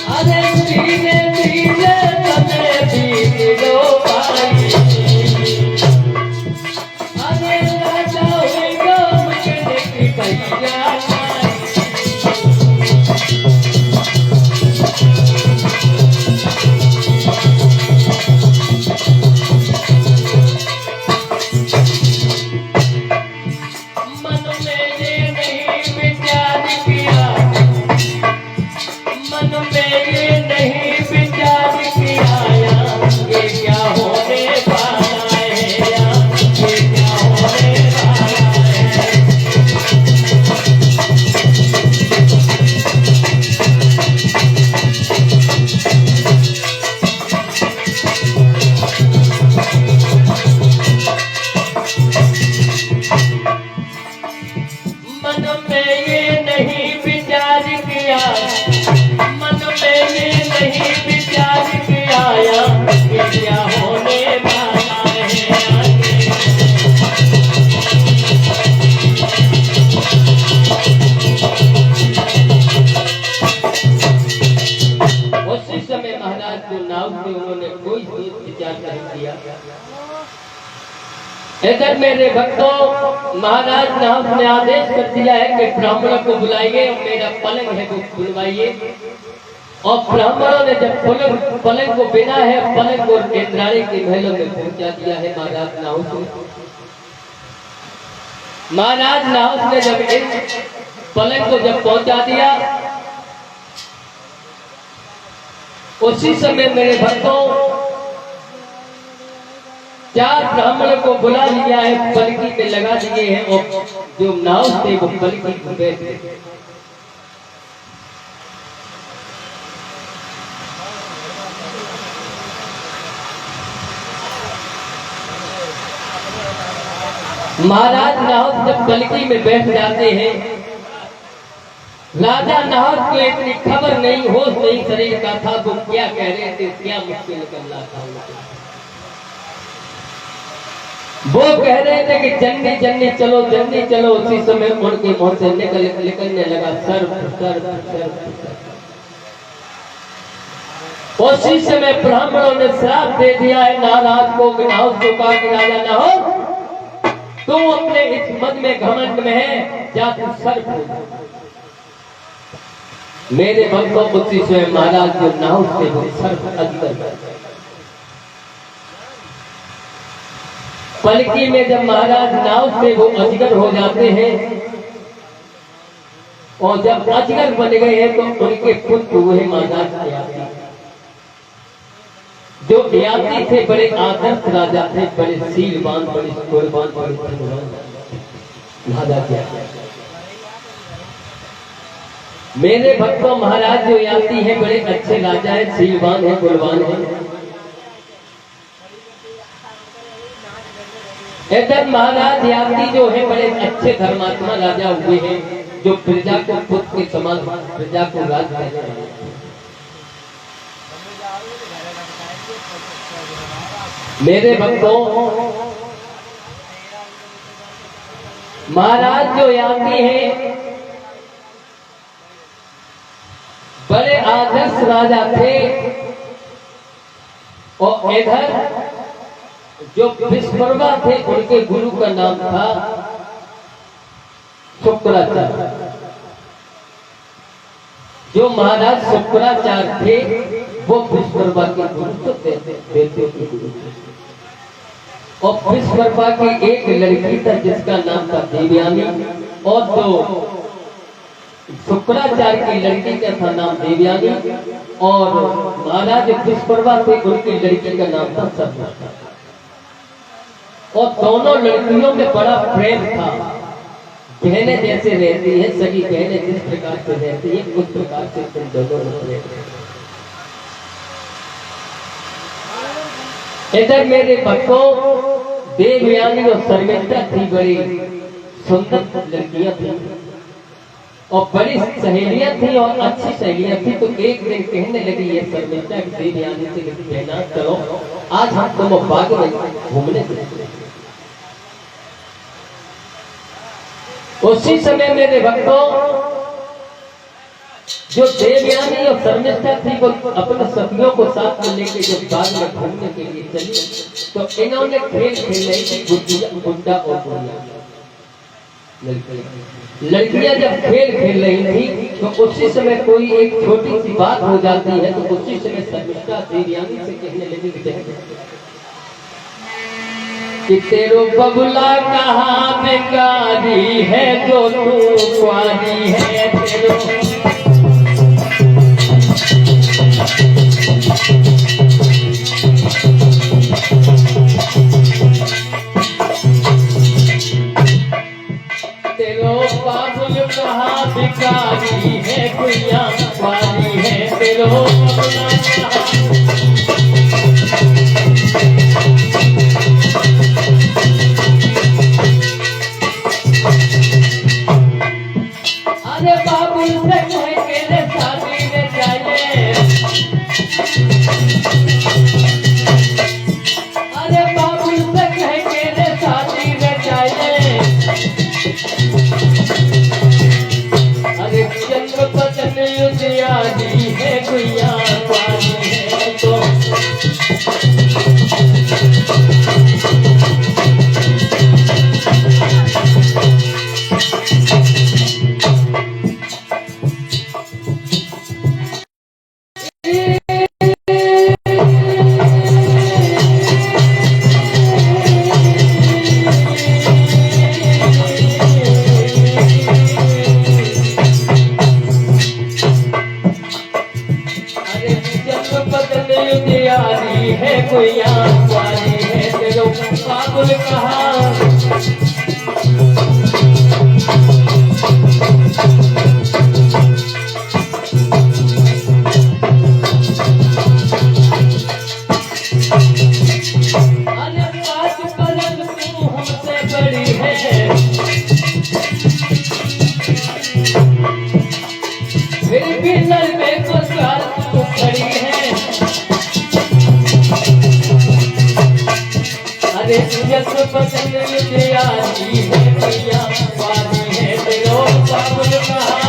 अरे धीरे धीरे समय बीत गयो भाई। अरे राजा होगा मुझे कैया इधर मेरे भक्तों, महाराज नहुष ने आदेश कर दिया है कि ब्राह्मणों को बुलाइए, मेरा पलंग है वो बुलवाइए। और ब्राह्मणों ने जब पलंग को बिना है, पलंग को इंद्राणी के महलों में पहुंचा दिया है महाराज नहुष ने। महाराज नहुष ने जब इस पलंग को जब पहुंचा दिया, उसी समय मेरे भक्तों 4 ब्राह्मण को बुला लिया है, पलकी में लगा दिए हैं और जो नाव थे वो पलकी में बैठे। महाराज नाहत जब पलकी में बैठ जाते हैं, राजा नाहत को इतनी खबर नहीं, होश नहीं शरीर का था, वो क्या कह रहे थे, क्या मुश्किल निकल रहा था उनको। वो कह रहे थे कि जन्नी जन्नी चलो, जन्नी चलो। उसी समय उनके मुंह से निकलने लगा सर्प सर्प सर्प। उसी समय ब्राह्मणों ने श्राप दे दिया है नारद को, नाहत को कहा कि राजा नाहत तू अपने इस मद में घमंड में है, जा तू सर्प हो। मेरे भक्तों उसी समय महाराज जो नाहत थे वो सर्प अजगर। पलकी में जब महाराज नाव से वो अजगर हो जाते हैं और जब अजगर बन गए हैं तो उनके पुत्र हुए महाराज याती। जो याती थे बड़े आदर्श राजा थे, बड़े शीलवान, बड़े कुर्बान, बड़े धनवान राजा। मेरे भक्तों महाराज जो याती हैं बड़े अच्छे राजा है, शीलवान है, कुर्बान है। इधर महाराज याती जो है बड़े अच्छे धर्मात्मा राजा हुए हैं, जो प्रजा को पुत्र के समान, प्रजा को राज देने वाले। मेरे भक्तों महाराज जो याती हैं बड़े आदर्श राजा थे और इधर जो विश्वकर्मा थे उनके गुरु का नाम था शुक्राचार्य। जो महाराज शुक्राचार्य थे वो विश्वकर्मा के गुरु तो देवताओं के गुरु थे। और विश्वकर्मा की एक लड़की था जिसका नाम था देवयानी, और जो शुक्राचार्य की लड़की का था नाम देवयानी, और महाराज विश्वकर्मा थे उनकी लड़की का नाम था सपना। और दोनों लड़कियों में बड़ा प्रेम था। बहनें जैसे रहती है, सभी बहनें जिस प्रकार से रहती है उस प्रकार से तुम दोनों में प्रेम। इधर मेरे भक्तों देवयानी और शर्मिष्ठा थी, बड़ी सुंदर लड़कियां थी और बड़ी सहेलियां थी और अच्छी सहेलियां थी। तो एक दिन कहने लगी ये शर्मिष्ठा देवयानी से कहना चलो आज हम तुम बाग में घूमने चले। उसी समय मेरे भक्तों जो देवयानी और शर्मिष्ठा थी वो अपने सखियों को साथ में लेके जब बाग में घूमने के लिए चली तो इन्होंने खेल खेल रही थी गुड्डा और गुड़िया। लड़कियां जब खेल खेल रही थी तो उसी समय कोई एक छोटी सी बात हो जाती है तो उसी समय शर्मिष्ठा देवयानी से कहने लगी कि तेरो बबुला कहाँ बेकारी है जो तू कुआरी है। तेरो बाबुल कहाँ बेकारी है कुइया कुआरी है। तेरो बबुला है कुइया कुआरी है। उजियारी है कोई आसवारी है तेरो बाबुल कहा। अरे बात करन तू हमसे बड़ी है, फिर भी नर में को साल तू खड़ी है। अरे यस पसंद मुझे आती है मैया वाली है तेरो बाबुल कहा।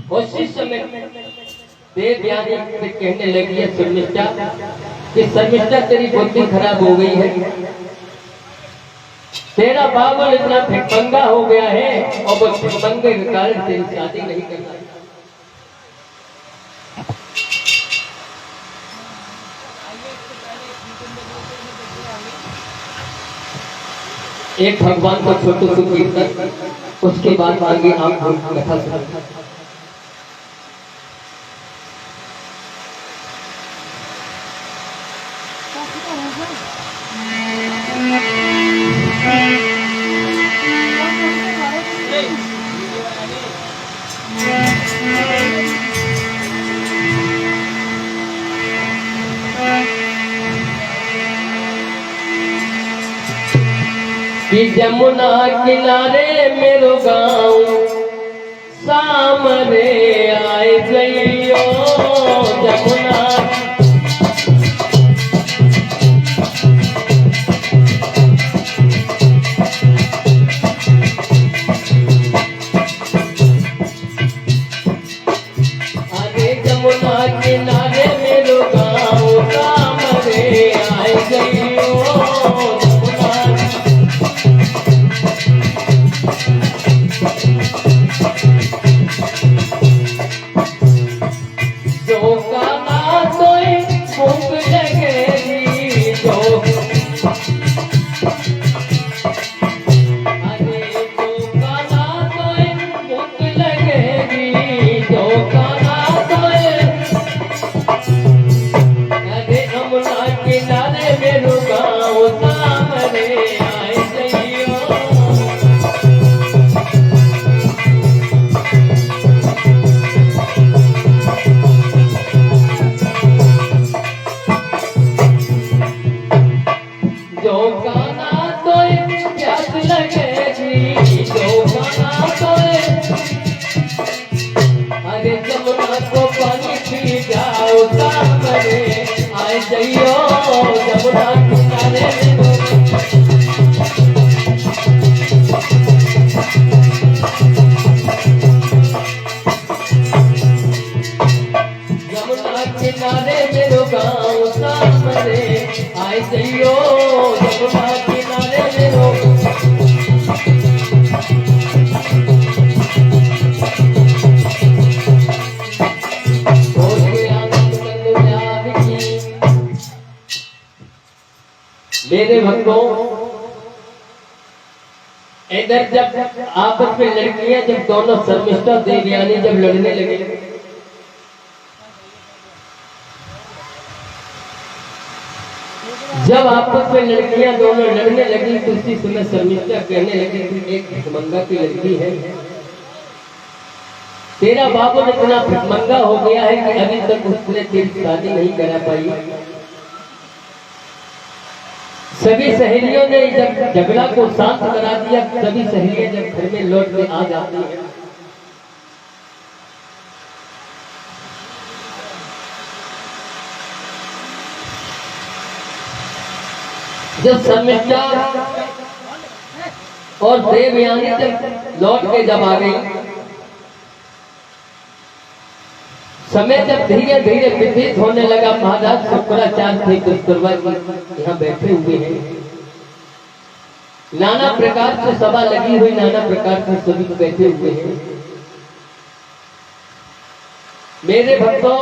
कोशिश में देवयानी से कहने लगी है शर्मिष्ठा कि शर्मिष्ठा तेरी बुद्धि खराब हो गई है, तेरा बाबुल इतना भिखमंगा हो गया है और वो भिखमंगे के कारण तेरी शादी नहीं करना। एक भगवान को छोटू सी कीर्तन, उसके बाद आगे आप हम कथा सुनें। कि जमुना किनारे मेरो गाँव सामने आए गइयो जमुना। अरे जमुना किनारे मेरो गाँव सामने आए गइयो मेरे भक्तों, इधर जब आपस में लड़कियां, जब दोनों शर्मिष्ठा देवयानी जब लड़ने लगे, जब आपस में लड़कियां दोनों लड़ने लगी तो उसी समय शर्मिष्ठा कहने लगी कि एक भिखमंगा की लड़की है, तेरा बाबू इतना भिखमंगा हो गया है कि अभी तक उसने तेरी शादी नहीं करा पाई। सभी सहेलियों ने जब झगड़ा को शांत करा दिया, सभी सहेलियां जब घर में लौट के आ जाती हैं, जब शर्मिष्ठा और देवयानी जब लौट के जब आ गई, समय जब धीरे धीरे व्यतीत होने लगा, महाराज शुक्राचार्य थे कस्तूरबा जी यहाँ बैठे हुए हैं, नाना प्रकार से सभा लगी हुई, नाना प्रकार से सभी बैठे हुए हैं। मेरे भक्तों,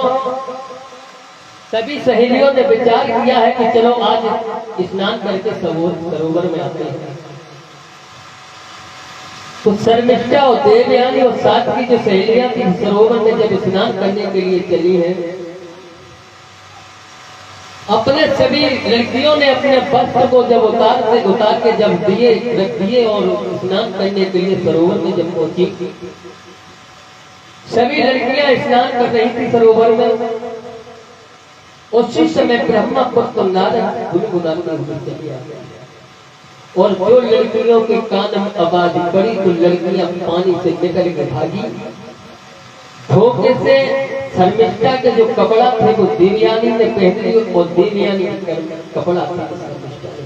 सभी सहेलियों ने विचार किया है कि चलो आज स्नान करके सरोवर में आते हैं। तो शर्मिष्ठा और देवयानी और साथ की जो सहेलियां थी सरोवर में जब स्नान करने के लिए चली हैं, अपने सभी लड़कियों ने अपने वस्त्र को जब उतार के जब रख दिए और स्नान करने के लिए सरोवर में जब पहुंची, सभी लड़कियां स्नान कर रही थी सरोवर में। उसी समय ब्रह्मा पुत्र नारद गुनगुनाते हुए चले आए और जो लड़कियों के कान में आवाज पड़ी तो लड़कियां पानी से निकल के भागी। धोखे से शर्मिष्ठा के जो कपड़ा थे वो देवयानी ने पहन लिया और देवयानी का कपड़ा था शर्मिष्ठा ने।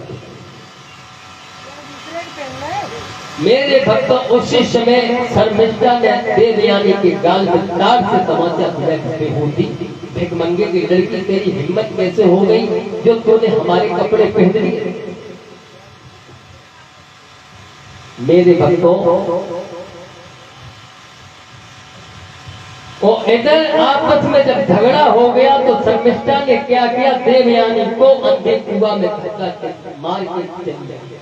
मेरे भक्तों उसी समय शर्मिष्ठा ने देवयानी के गाल में तार से तमाचा दिया कि होती भिखमंगे की लड़की, तेरी हिम्मत कैसे हो गई जो तूने हमारे कपड़े पहन लिए। मेरे भक्तों और इधर आपस में जब झगड़ा हो गया तो शर्मिष्ठा ने क्या किया, देवयानी को अंधे कुआं में धक्का मार के चली गई।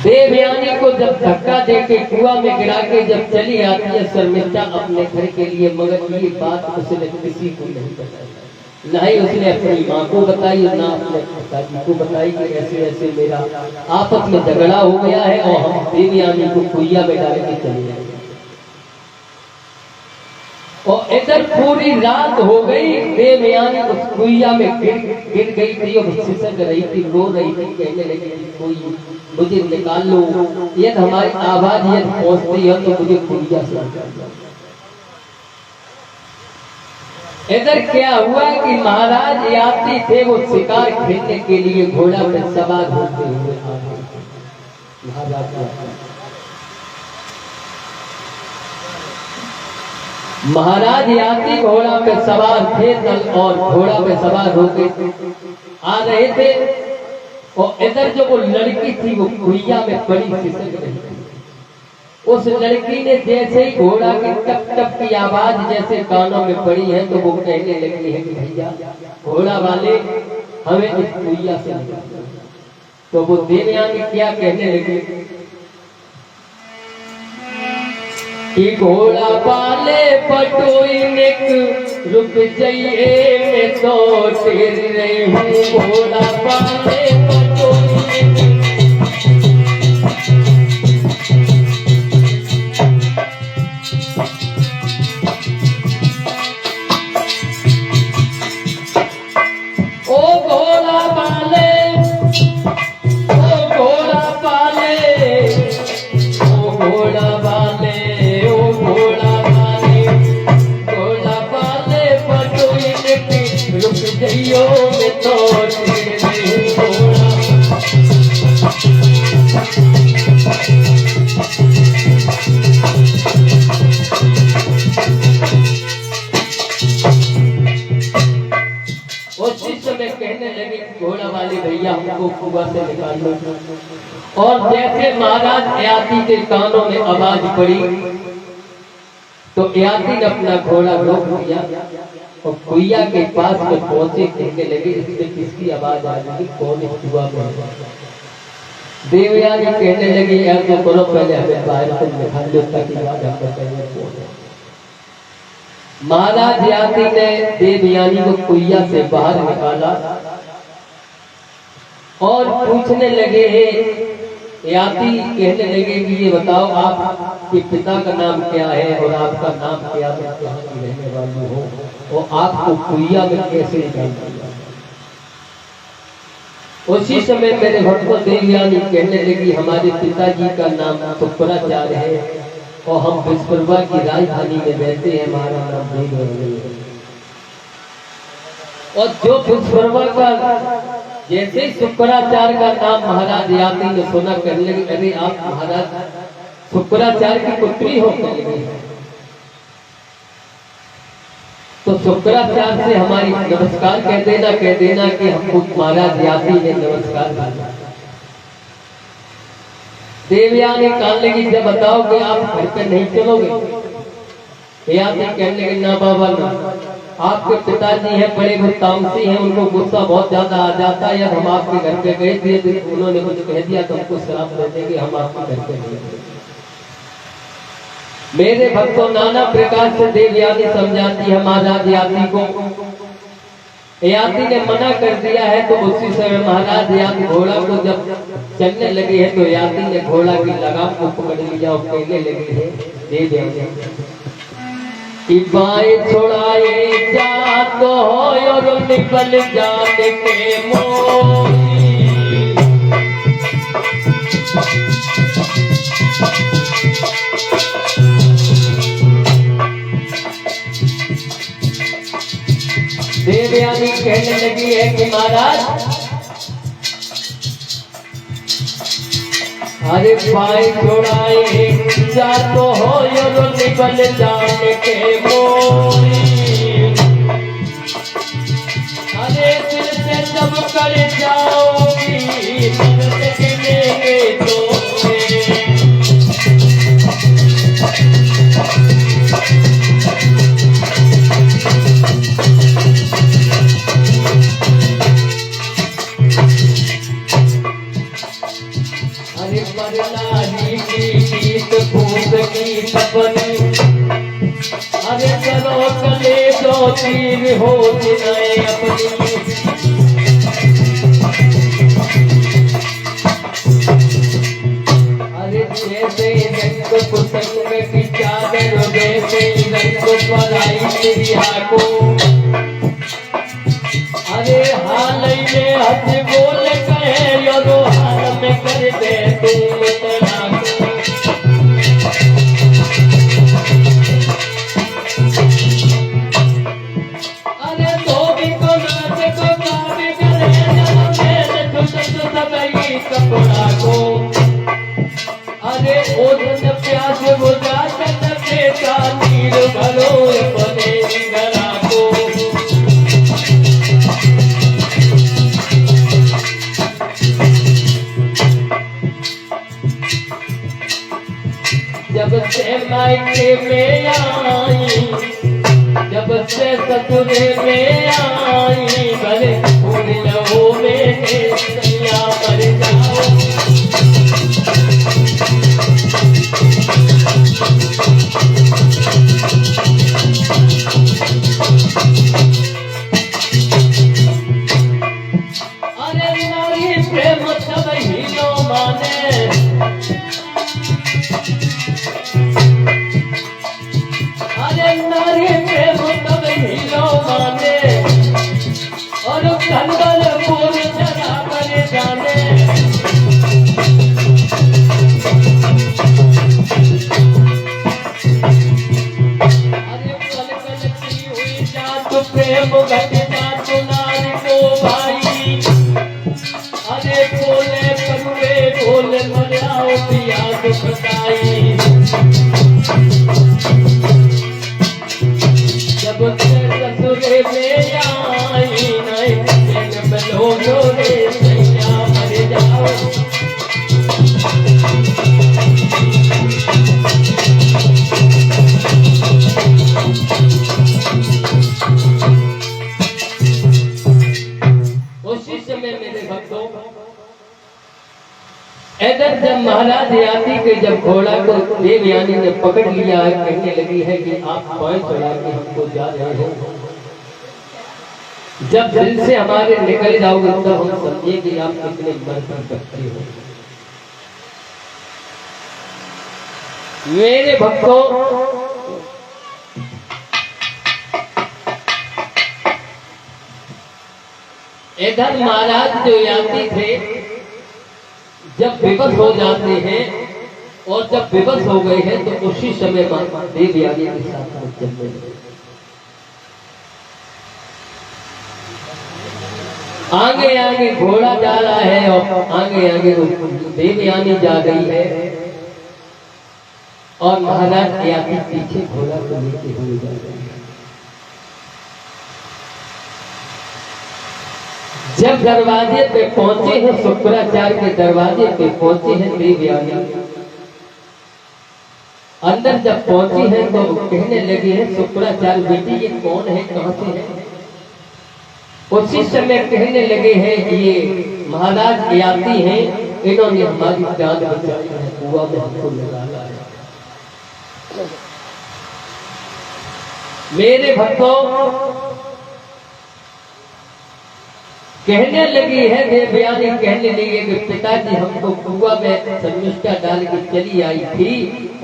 देवयानी को जब धक्का देके कुआं में गिरा के जब चली आती है शर्मिष्ठा अपने घर के लिए, मगर ये बात उसने किसी को नहीं बताई, ना ही उसने अपनी माँ को बताई और ना अपने पिताजी को बताई कि ऐसे ऐसे मेरा आपस में झगड़ा हो गया है और हम देवयानी को कुइया में डाल के चले जाएंगे। और इधर पूरी रात हो गई, देवयानी उस कुइया में गिर गई थी और सिसक रही थी, रो रही थी, कहने लगी कोई मुझे निकाल लो, यदि हमारी आवाज यदि पहुंचती है तो मुझे कुइया से निकाल लो। इधर क्या हुआ कि महाराज यात्री थे वो शिकार खेलने के लिए घोड़ा पे सवार होते हुए आ गए। महाराज यात्री घोड़ा पे सवार थे और घोड़ा पे सवार होके आ रहे थे और इधर जो वो लड़की थी वो कुइया में पड़ी सिसक रही थी। उस लड़की ने जैसे ही घोड़ा की टप टप की आवाज जैसे कानों में पड़ी है तो वो कहने लगी है कि भैया घोड़ा वाले हमें इस कुइया से निकालो। तो वो देवयानी क्या कहने लगी कि घोड़ा वाले पटोई निक रुक जाइए मैं तो टेर रही हूँ। घोड़ा वाले पटोई से निकाल लो। और जैसे महाराज याती के कानों में आवाज पड़ी तो याती ने अपना घोड़ा रोक दिया और कुइया के पास में पहुंचे, कहने लगे इसमें किसकी आवाज आ रही, कौन इस कुआं में। देवयानी कहने लगी यार तो करो पहले हमें बाहर से निकाल लो ताकि बात हम बताइए। महाराज याती ने देवयानी को कुइया से बाहर निकाला और पूछने लगे याती कहने लगे कि ये बताओ आपके पिता का नाम क्या है और आपका नाम क्या है, कहाँ की रहने वाली हो और आपको कुइया में कैसे निकाल दिया। उसी समय मेरे भक्तों देवयानी कहने लगी हमारे पिताजी का नाम शुक्राचार्य है और हम विश्वकर्मा की राजधानी में रहते हैं, हमारा नाम देवयानी है। और जो विश्वकर्मा का जैसे ही शुक्राचार्य का नाम महाराज याती ने सुना, करने लगे अरे आप महाराज शुक्राचार्य की पुत्री हो। तो शुक्राचार्य से हमारी नमस्कार कह देना कि हमको महाराज याती ने नमस्कार किया। देवयानी कहने लगी जब बताओ कि आप घर पे नहीं चलोगे। याती कहने लगे ना बाबा ना, आपके पिताजी हैं बड़े तामसी हैं, उनको गुस्सा बहुत ज्यादा आ जाता है। हम आपके घर पे गए थे तो उन्होंने कुछ कह दिया तो हमको श्राप दे देंगे, हम आपके घर पे नहीं गए। मेरे भक्तों, नाना प्रकार से देवयानी समझाती है महाराज याति को। याति ने मना कर दिया है तो उसी समय महाराज याति घोड़ा को जब चलने लगे हैं तो याति ने घोड़ा की लगाम को पकड़ लिया और कहने लगे हैं देवयानी कि बाएं छोड़ाए जात हो और निकल जाने के मोही। देवयानी कहने लगी है कि महाराज अरे बाएं छोड़ाए जात हो और निकल जाने के मोही। अरे दिल से जब कर जाओगी तो अरे मरनाही की गीत भूत की सपनी। अरे चलो कले दो तीन हो जिनाए अपनी। अरे जैसे रंग कुसंग की चादर वैसे रंग पलाई चिड़िया को। अरे हाल में हथ बोल कहे यो हाल में कर दे तुम तड़ाको। अरे धोबी को नाच को काबी करे जब मेरे तुझ सबई कपड़ा को। अरे ओधन प्यास बुझा कर बेटा नीर भरो अपने घरा को। जब से मायके में आई, जब से ससुरे में आई, भले फूल लहो में सैया मर जाओ। अरे नारी प्रेम सब ही लो माने। अरे नारी प्रेम तब ही लो माने और धनबल बोल जरा कर जाने। अरे पल पल की हुई जात प्रेम घट जात नारी को भाई। अरे बोले परुए बोले मरियाओ पिया दुखदाई। जब से ससुरे में आई नहीं बलो रे सैया मर जाओ। उसी समय मेरे भक्तों इधर जब महाराज याति के जब घोड़ा को देवयानी ने पकड़ लिया है, कहने लगी है कि आप पांव चढ़ा के हमको जा रहे हो। जब दिल से हमारे निकल जाओगे तब हम समझे कि आप कितने मर्द भक्ति हो। मेरे भक्तों, इधर महाराज जो याति थे जब विवश हो जाते हैं और जब विवश हो गए हैं तो उसी समय देवयानी के साथ चलने लगे। आगे आगे घोड़ा जा रहा है और आगे आगे देवयानी जा गई है और महाराज याति पीछे घोड़ा को लेके हुए जा रहे हैं। जब दरवाजे पे पहुंचे हैं, शुक्राचार्य के दरवाजे पे पहुंचे हैं देवयानी, अंदर जब पहुंची है तो कहने लगी है शुक्राचार्य बेटी ये कौन है, कहां से है। उसी समय कहने लगे हैं ये महाराज याति हैं, इन्होंने हमारी जान बचाई है, कुआं में हमको निकाला है। मेरे भक्तों कहने लगी है देवयानी, कहने लगी कि पिताजी हमको कुआं में शर्मिष्ठा डाल के चली आई थी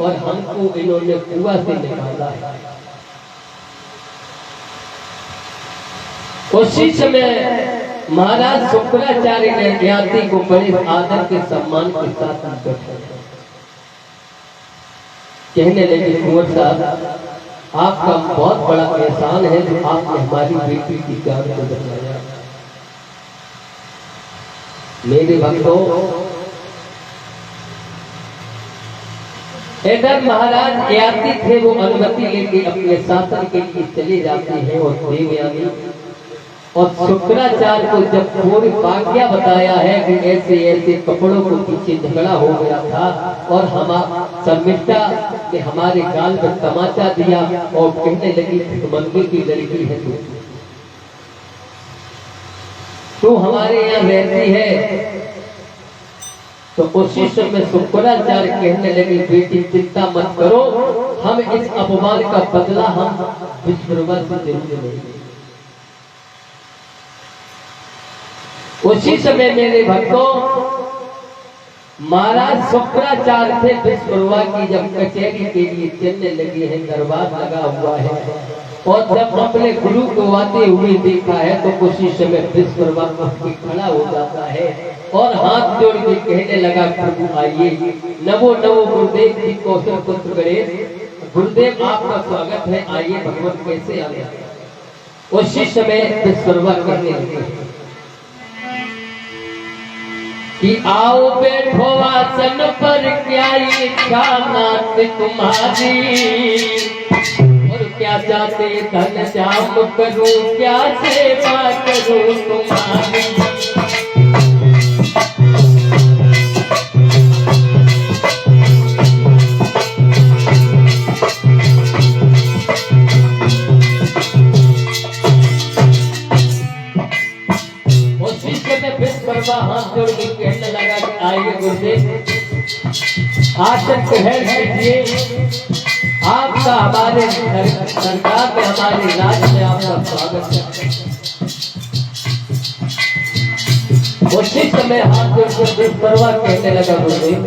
और हमको इन्होंने कुआं से निकाला है। उसी समय महाराज शुक्राचार्य ने याति को बड़े आदर के सम्मान के साथ बैठा, कहने लगे कुंवर साहब आपका बहुत बड़ा एहसान है जो आपने हमारी बेटी की जान को बचाया। मेरे भक्तों इधर महाराज याति थे, वो अनुमति लेके अपने शासन के लिए चले जाते हैं और देवयानी और शुक्राचार्य को जब पूरी वाक्या बताया है कि ऐसे ऐसे कपड़ों को पीछे झगड़ा हो गया था और हमारा शर्मिष्ठा ने हमारे गाल पर तमाचा दिया और कहने लगी मंगे की लड़की है तू हमारे यहाँ रहती है। तो उसी समय शुक्राचार्य कहने लगे बेटी चिंता मत करो, हम इस अपमान का बदला हम विश्वकर्मा से जरूर लेंगे। उसी समय मेरे भक्तों महाराज शुक्राचार्य थे विश्वकर्मा की जब कचहरी के लिए चलने लगे हैं, दरबार लगा हुआ है और जब अपने गुरु को आते हुए देखा है तो उसी समय विश्वकर्मा खड़ा हो जाता है और हाथ जोड़ के कहने लगा प्रभु आइए, नवो नवो गुरुदेव जी कौशल पुत्र गणेश, गुरुदेव आपका स्वागत है, आइए भगवान कैसे आ गया। उसी समय विश्वकर्मा कहने लगे कि आओ बैठो आसन पर, क्या इच्छा नाथ तुम्हारी, और क्या चाहते धन श्याम करूं, क्या सेवा करूं तुम्हारी। हाथ जोड़ के कहने लगा कि आइए गुरुदेव आसन ग्रहण कीजिए, आपका हमारे सरकार में हमारे राज्य में आपका स्वागत है। उसी समय हाथ जोड़ के विश्वकर्मा कहने लगा गुरुदेव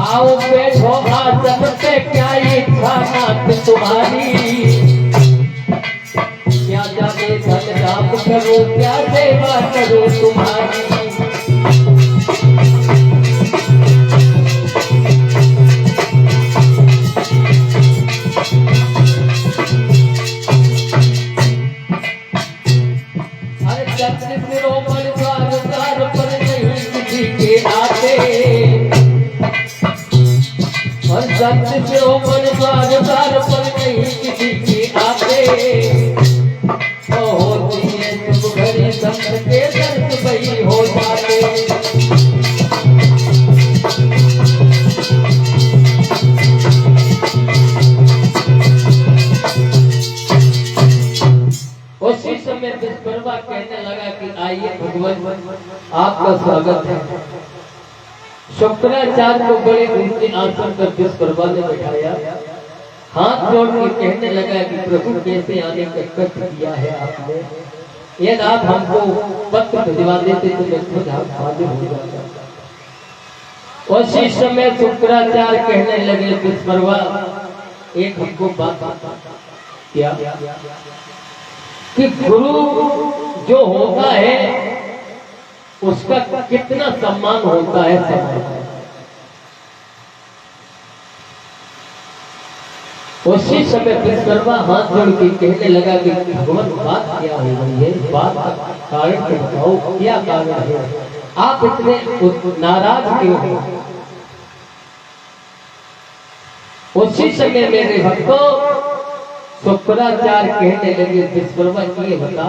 आओ बैठो आसन पे, क्या इच्छा नाथ तुम्हारी, क्या जाने धन काम करो, क्या सेवा करो तुम्हारी। अरे सत्य सिरोमणि द्वार पर नहीं किसी के आते, और सत्य सिरोमणि द्वार पर नहीं किसी के आते, होती है तुम घड़ी संत के दर्द वही हो जाते। उसी समय विश्वकर्मा कहने लगा कि आइए भगवान आपका स्वागत है। शुक्राचार्य को बड़े ऊंचे आसन पर विश्वकर्मा ने बैठाया, हाथ जोड़ के कहने लगा कि प्रभु कैसे आने का कष्ट किया है आपने, यदि आप हमको पत्र भिजवा देते तो मैं खुद हाजिर हो जाता। उसी समय शुक्राचार्य कहने लगे विश्वकर्मा एक हमको बात क्या कि गुरु जो होता है उसका कितना सम्मान होता है समय। उसी समय विश्वकर्मा हाथ जोड़ के कहने लगा कि भगवान बात क्या हो गई है, बात का कारण बताओ, क्या कारण है, आप इतने नाराज क्यों हो। उसी समय मेरे भक्तों शुक्राचार्य कहने लगे विश्वकर्मा ये बता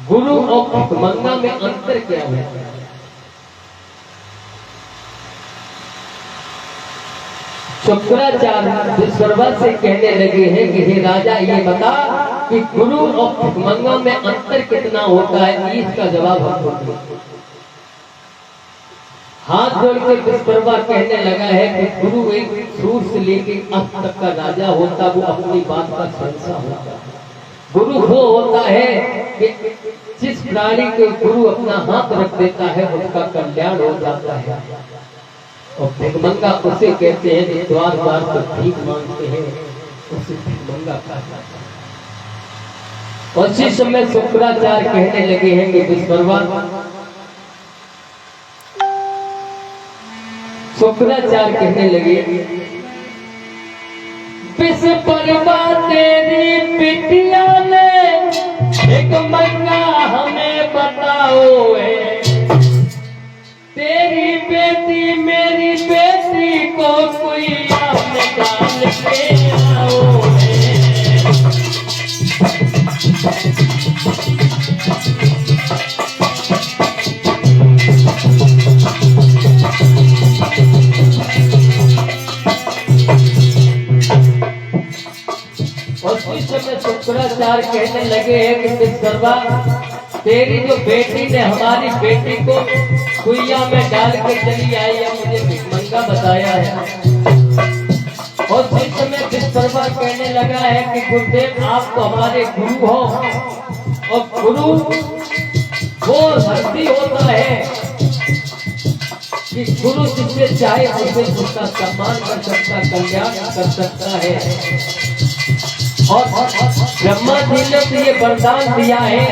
गुरु और भिखमंगा में अंतर क्या है। शुक्राचार्य विश्वकर्मा से कहने लगे हैं कि हे राजा ये बता कि गुरु और भिखमंगा में अंतर कितना होता है। इसका जवाब हमको दो। हाथ जोड़ के विश्वकर्मा कहने लगा है कि गुरु एक सूर से लेकर अंत तक का राजा होता, वो अपनी बात का शहंशाह होता है। गुरु वो होता है कि जिस प्राणी के गुरु अपना हाथ रख देता है उसका कल्याण हो जाता है। और भिखमंगा उसे कहते हैं कि द्वार द्वार पर भीख मांगते हैं, उसे भिखमंगा कहा जाता है। उसी समय शुक्राचार्य कहने लगे हैं कि विश्वकर्मा, शुक्राचार्य कहने लगे विश्वकर्मा तेरी बिटिया ने भिखमंगा हमें बताओ है, तेरी बेटी मेरी बेटी को कुइया में डाल के आओ है। उसी समय शुक्राचार्य कहने लगे हैं कि विश्वकर्मा तेरी जो बेटी ने हमारी बेटी को कुइया में डाल के चली आई है, मुझे भिखमंगा बताया है। और उसी समय विश्वकर्मा कहने लगा है कि गुरुदेव आप तो हमारे गुरु हो, और गुरु वो भक्ति होता है कि गुरु जिससे चाहे उसे उसका सम्मान कर सकता, कल्याण कर सकता है। और ब्रह्मा जी ने तो ये वरदान दिया है,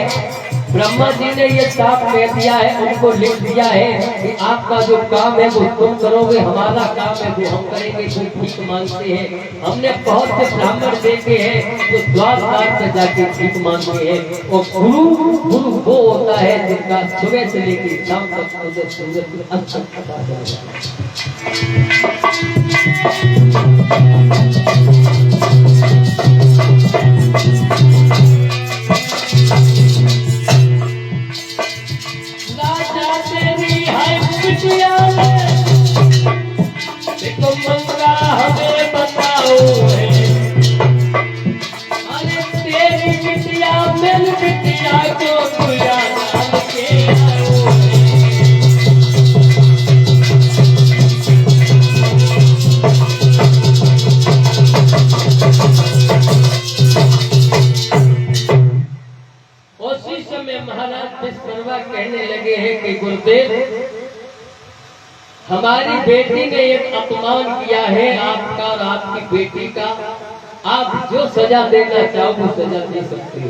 ब्रह्मा जी ने ये साफ कह दिया है, उनको लिख दिया है कि आपका जो काम है वो तुम करोगे, हमारा काम है वो हम करेंगे। कोई भीख मांगते हैं, हमने बहुत से ब्राह्मण देखे हैं जो द्वार द्वार पे जाके भीख मांगते हैं। और गुरु वो होता है जिनका सुबह से लेकर शाम तक सूरज अच्छा पता भिखमंगा हमें बताओ है, अरे तेरी बिटिया मेरी बिटिया को कुइया डाल के आओ है। उसी समय महाराज विश्वकर्मा कहने लगे हैं कि गुरुदेव हमारी बेटी ने एक अपमान किया है आपका और आपकी बेटी का, आप जो सजा देना चाहो वो सजा दे सकते हो।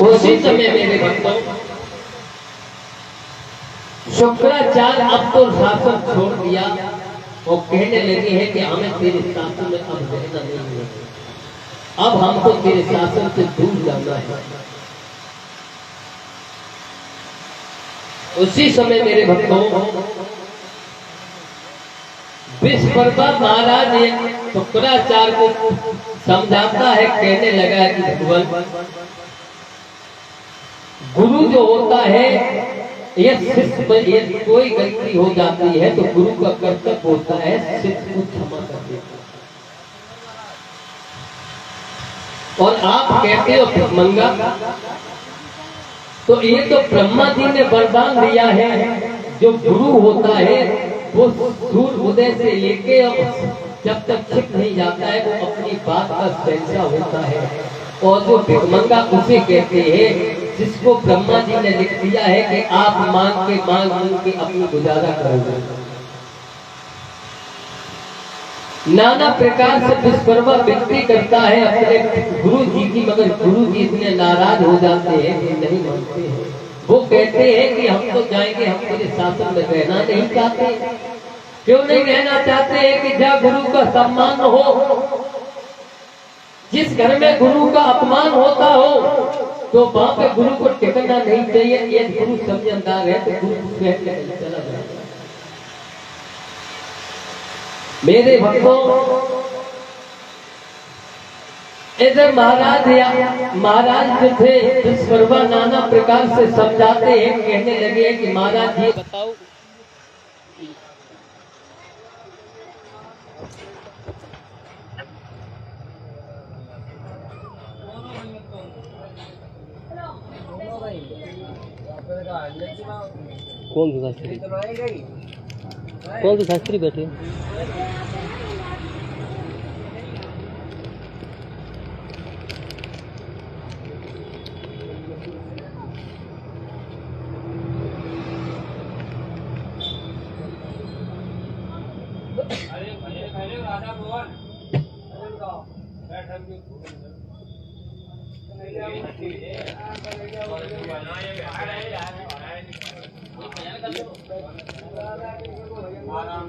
उसी समय मेरे भक्तों शुक्राचार्य अब तो शासन छोड़ दिया और कहने लगे हैं कि हमें तेरे शासन में अब रहना नहीं है, अब हमको तेरे शासन से दूर जाना है। उसी समय मेरे भक्तों विश्वकर्मा महाराज शुक्राचार्य को समझाता है, कहने लगा कि भगवान गुरु जो होता है ये शिष्य पर ये कोई गलती हो जाती है तो गुरु का कर्तव्य होता है शिष्य को क्षमा कर देना। और आप कहते हो भिखमंगा, तो ये तो ब्रह्मा जी ने वरदान दिया है, जो गुरु होता है वो सूर्य उदय से लेके जब तक छिप नहीं जाता है वो अपनी बात का शहंशाह होता है। और जो भिखमंगा उसे कहते हैं जिसको ब्रह्मा जी ने लिख दिया है कि आप मांग के अपनी गुजारा करोगे। नाना प्रकार से विश्वकर्मा विनती करता है अपने गुरु जी की, मगर गुरु जी इतने नाराज हो जाते हैं कि नहीं मानते हैं। वो कहते हैं कि हम तो जाएंगे, हम तेरे शासन में रहना नहीं चाहते। क्यों नहीं रहना चाहते हैं कि जहाँ गुरु का सम्मान हो, जिस घर में गुरु का अपमान होता हो तो वहां पे गुरु को टिकना नहीं चाहिए। ये गुरु समझदार है तो गुरु चला जाएगा। मेरे भक्तों ऐसे महाराज जो थे विश्वकर्मा नाना प्रकार से समझाते हैं, कहने लगे कि महाराज ये बताओ कौन सा शास्त्री, कौन सा शास्त्री बैठे? आराम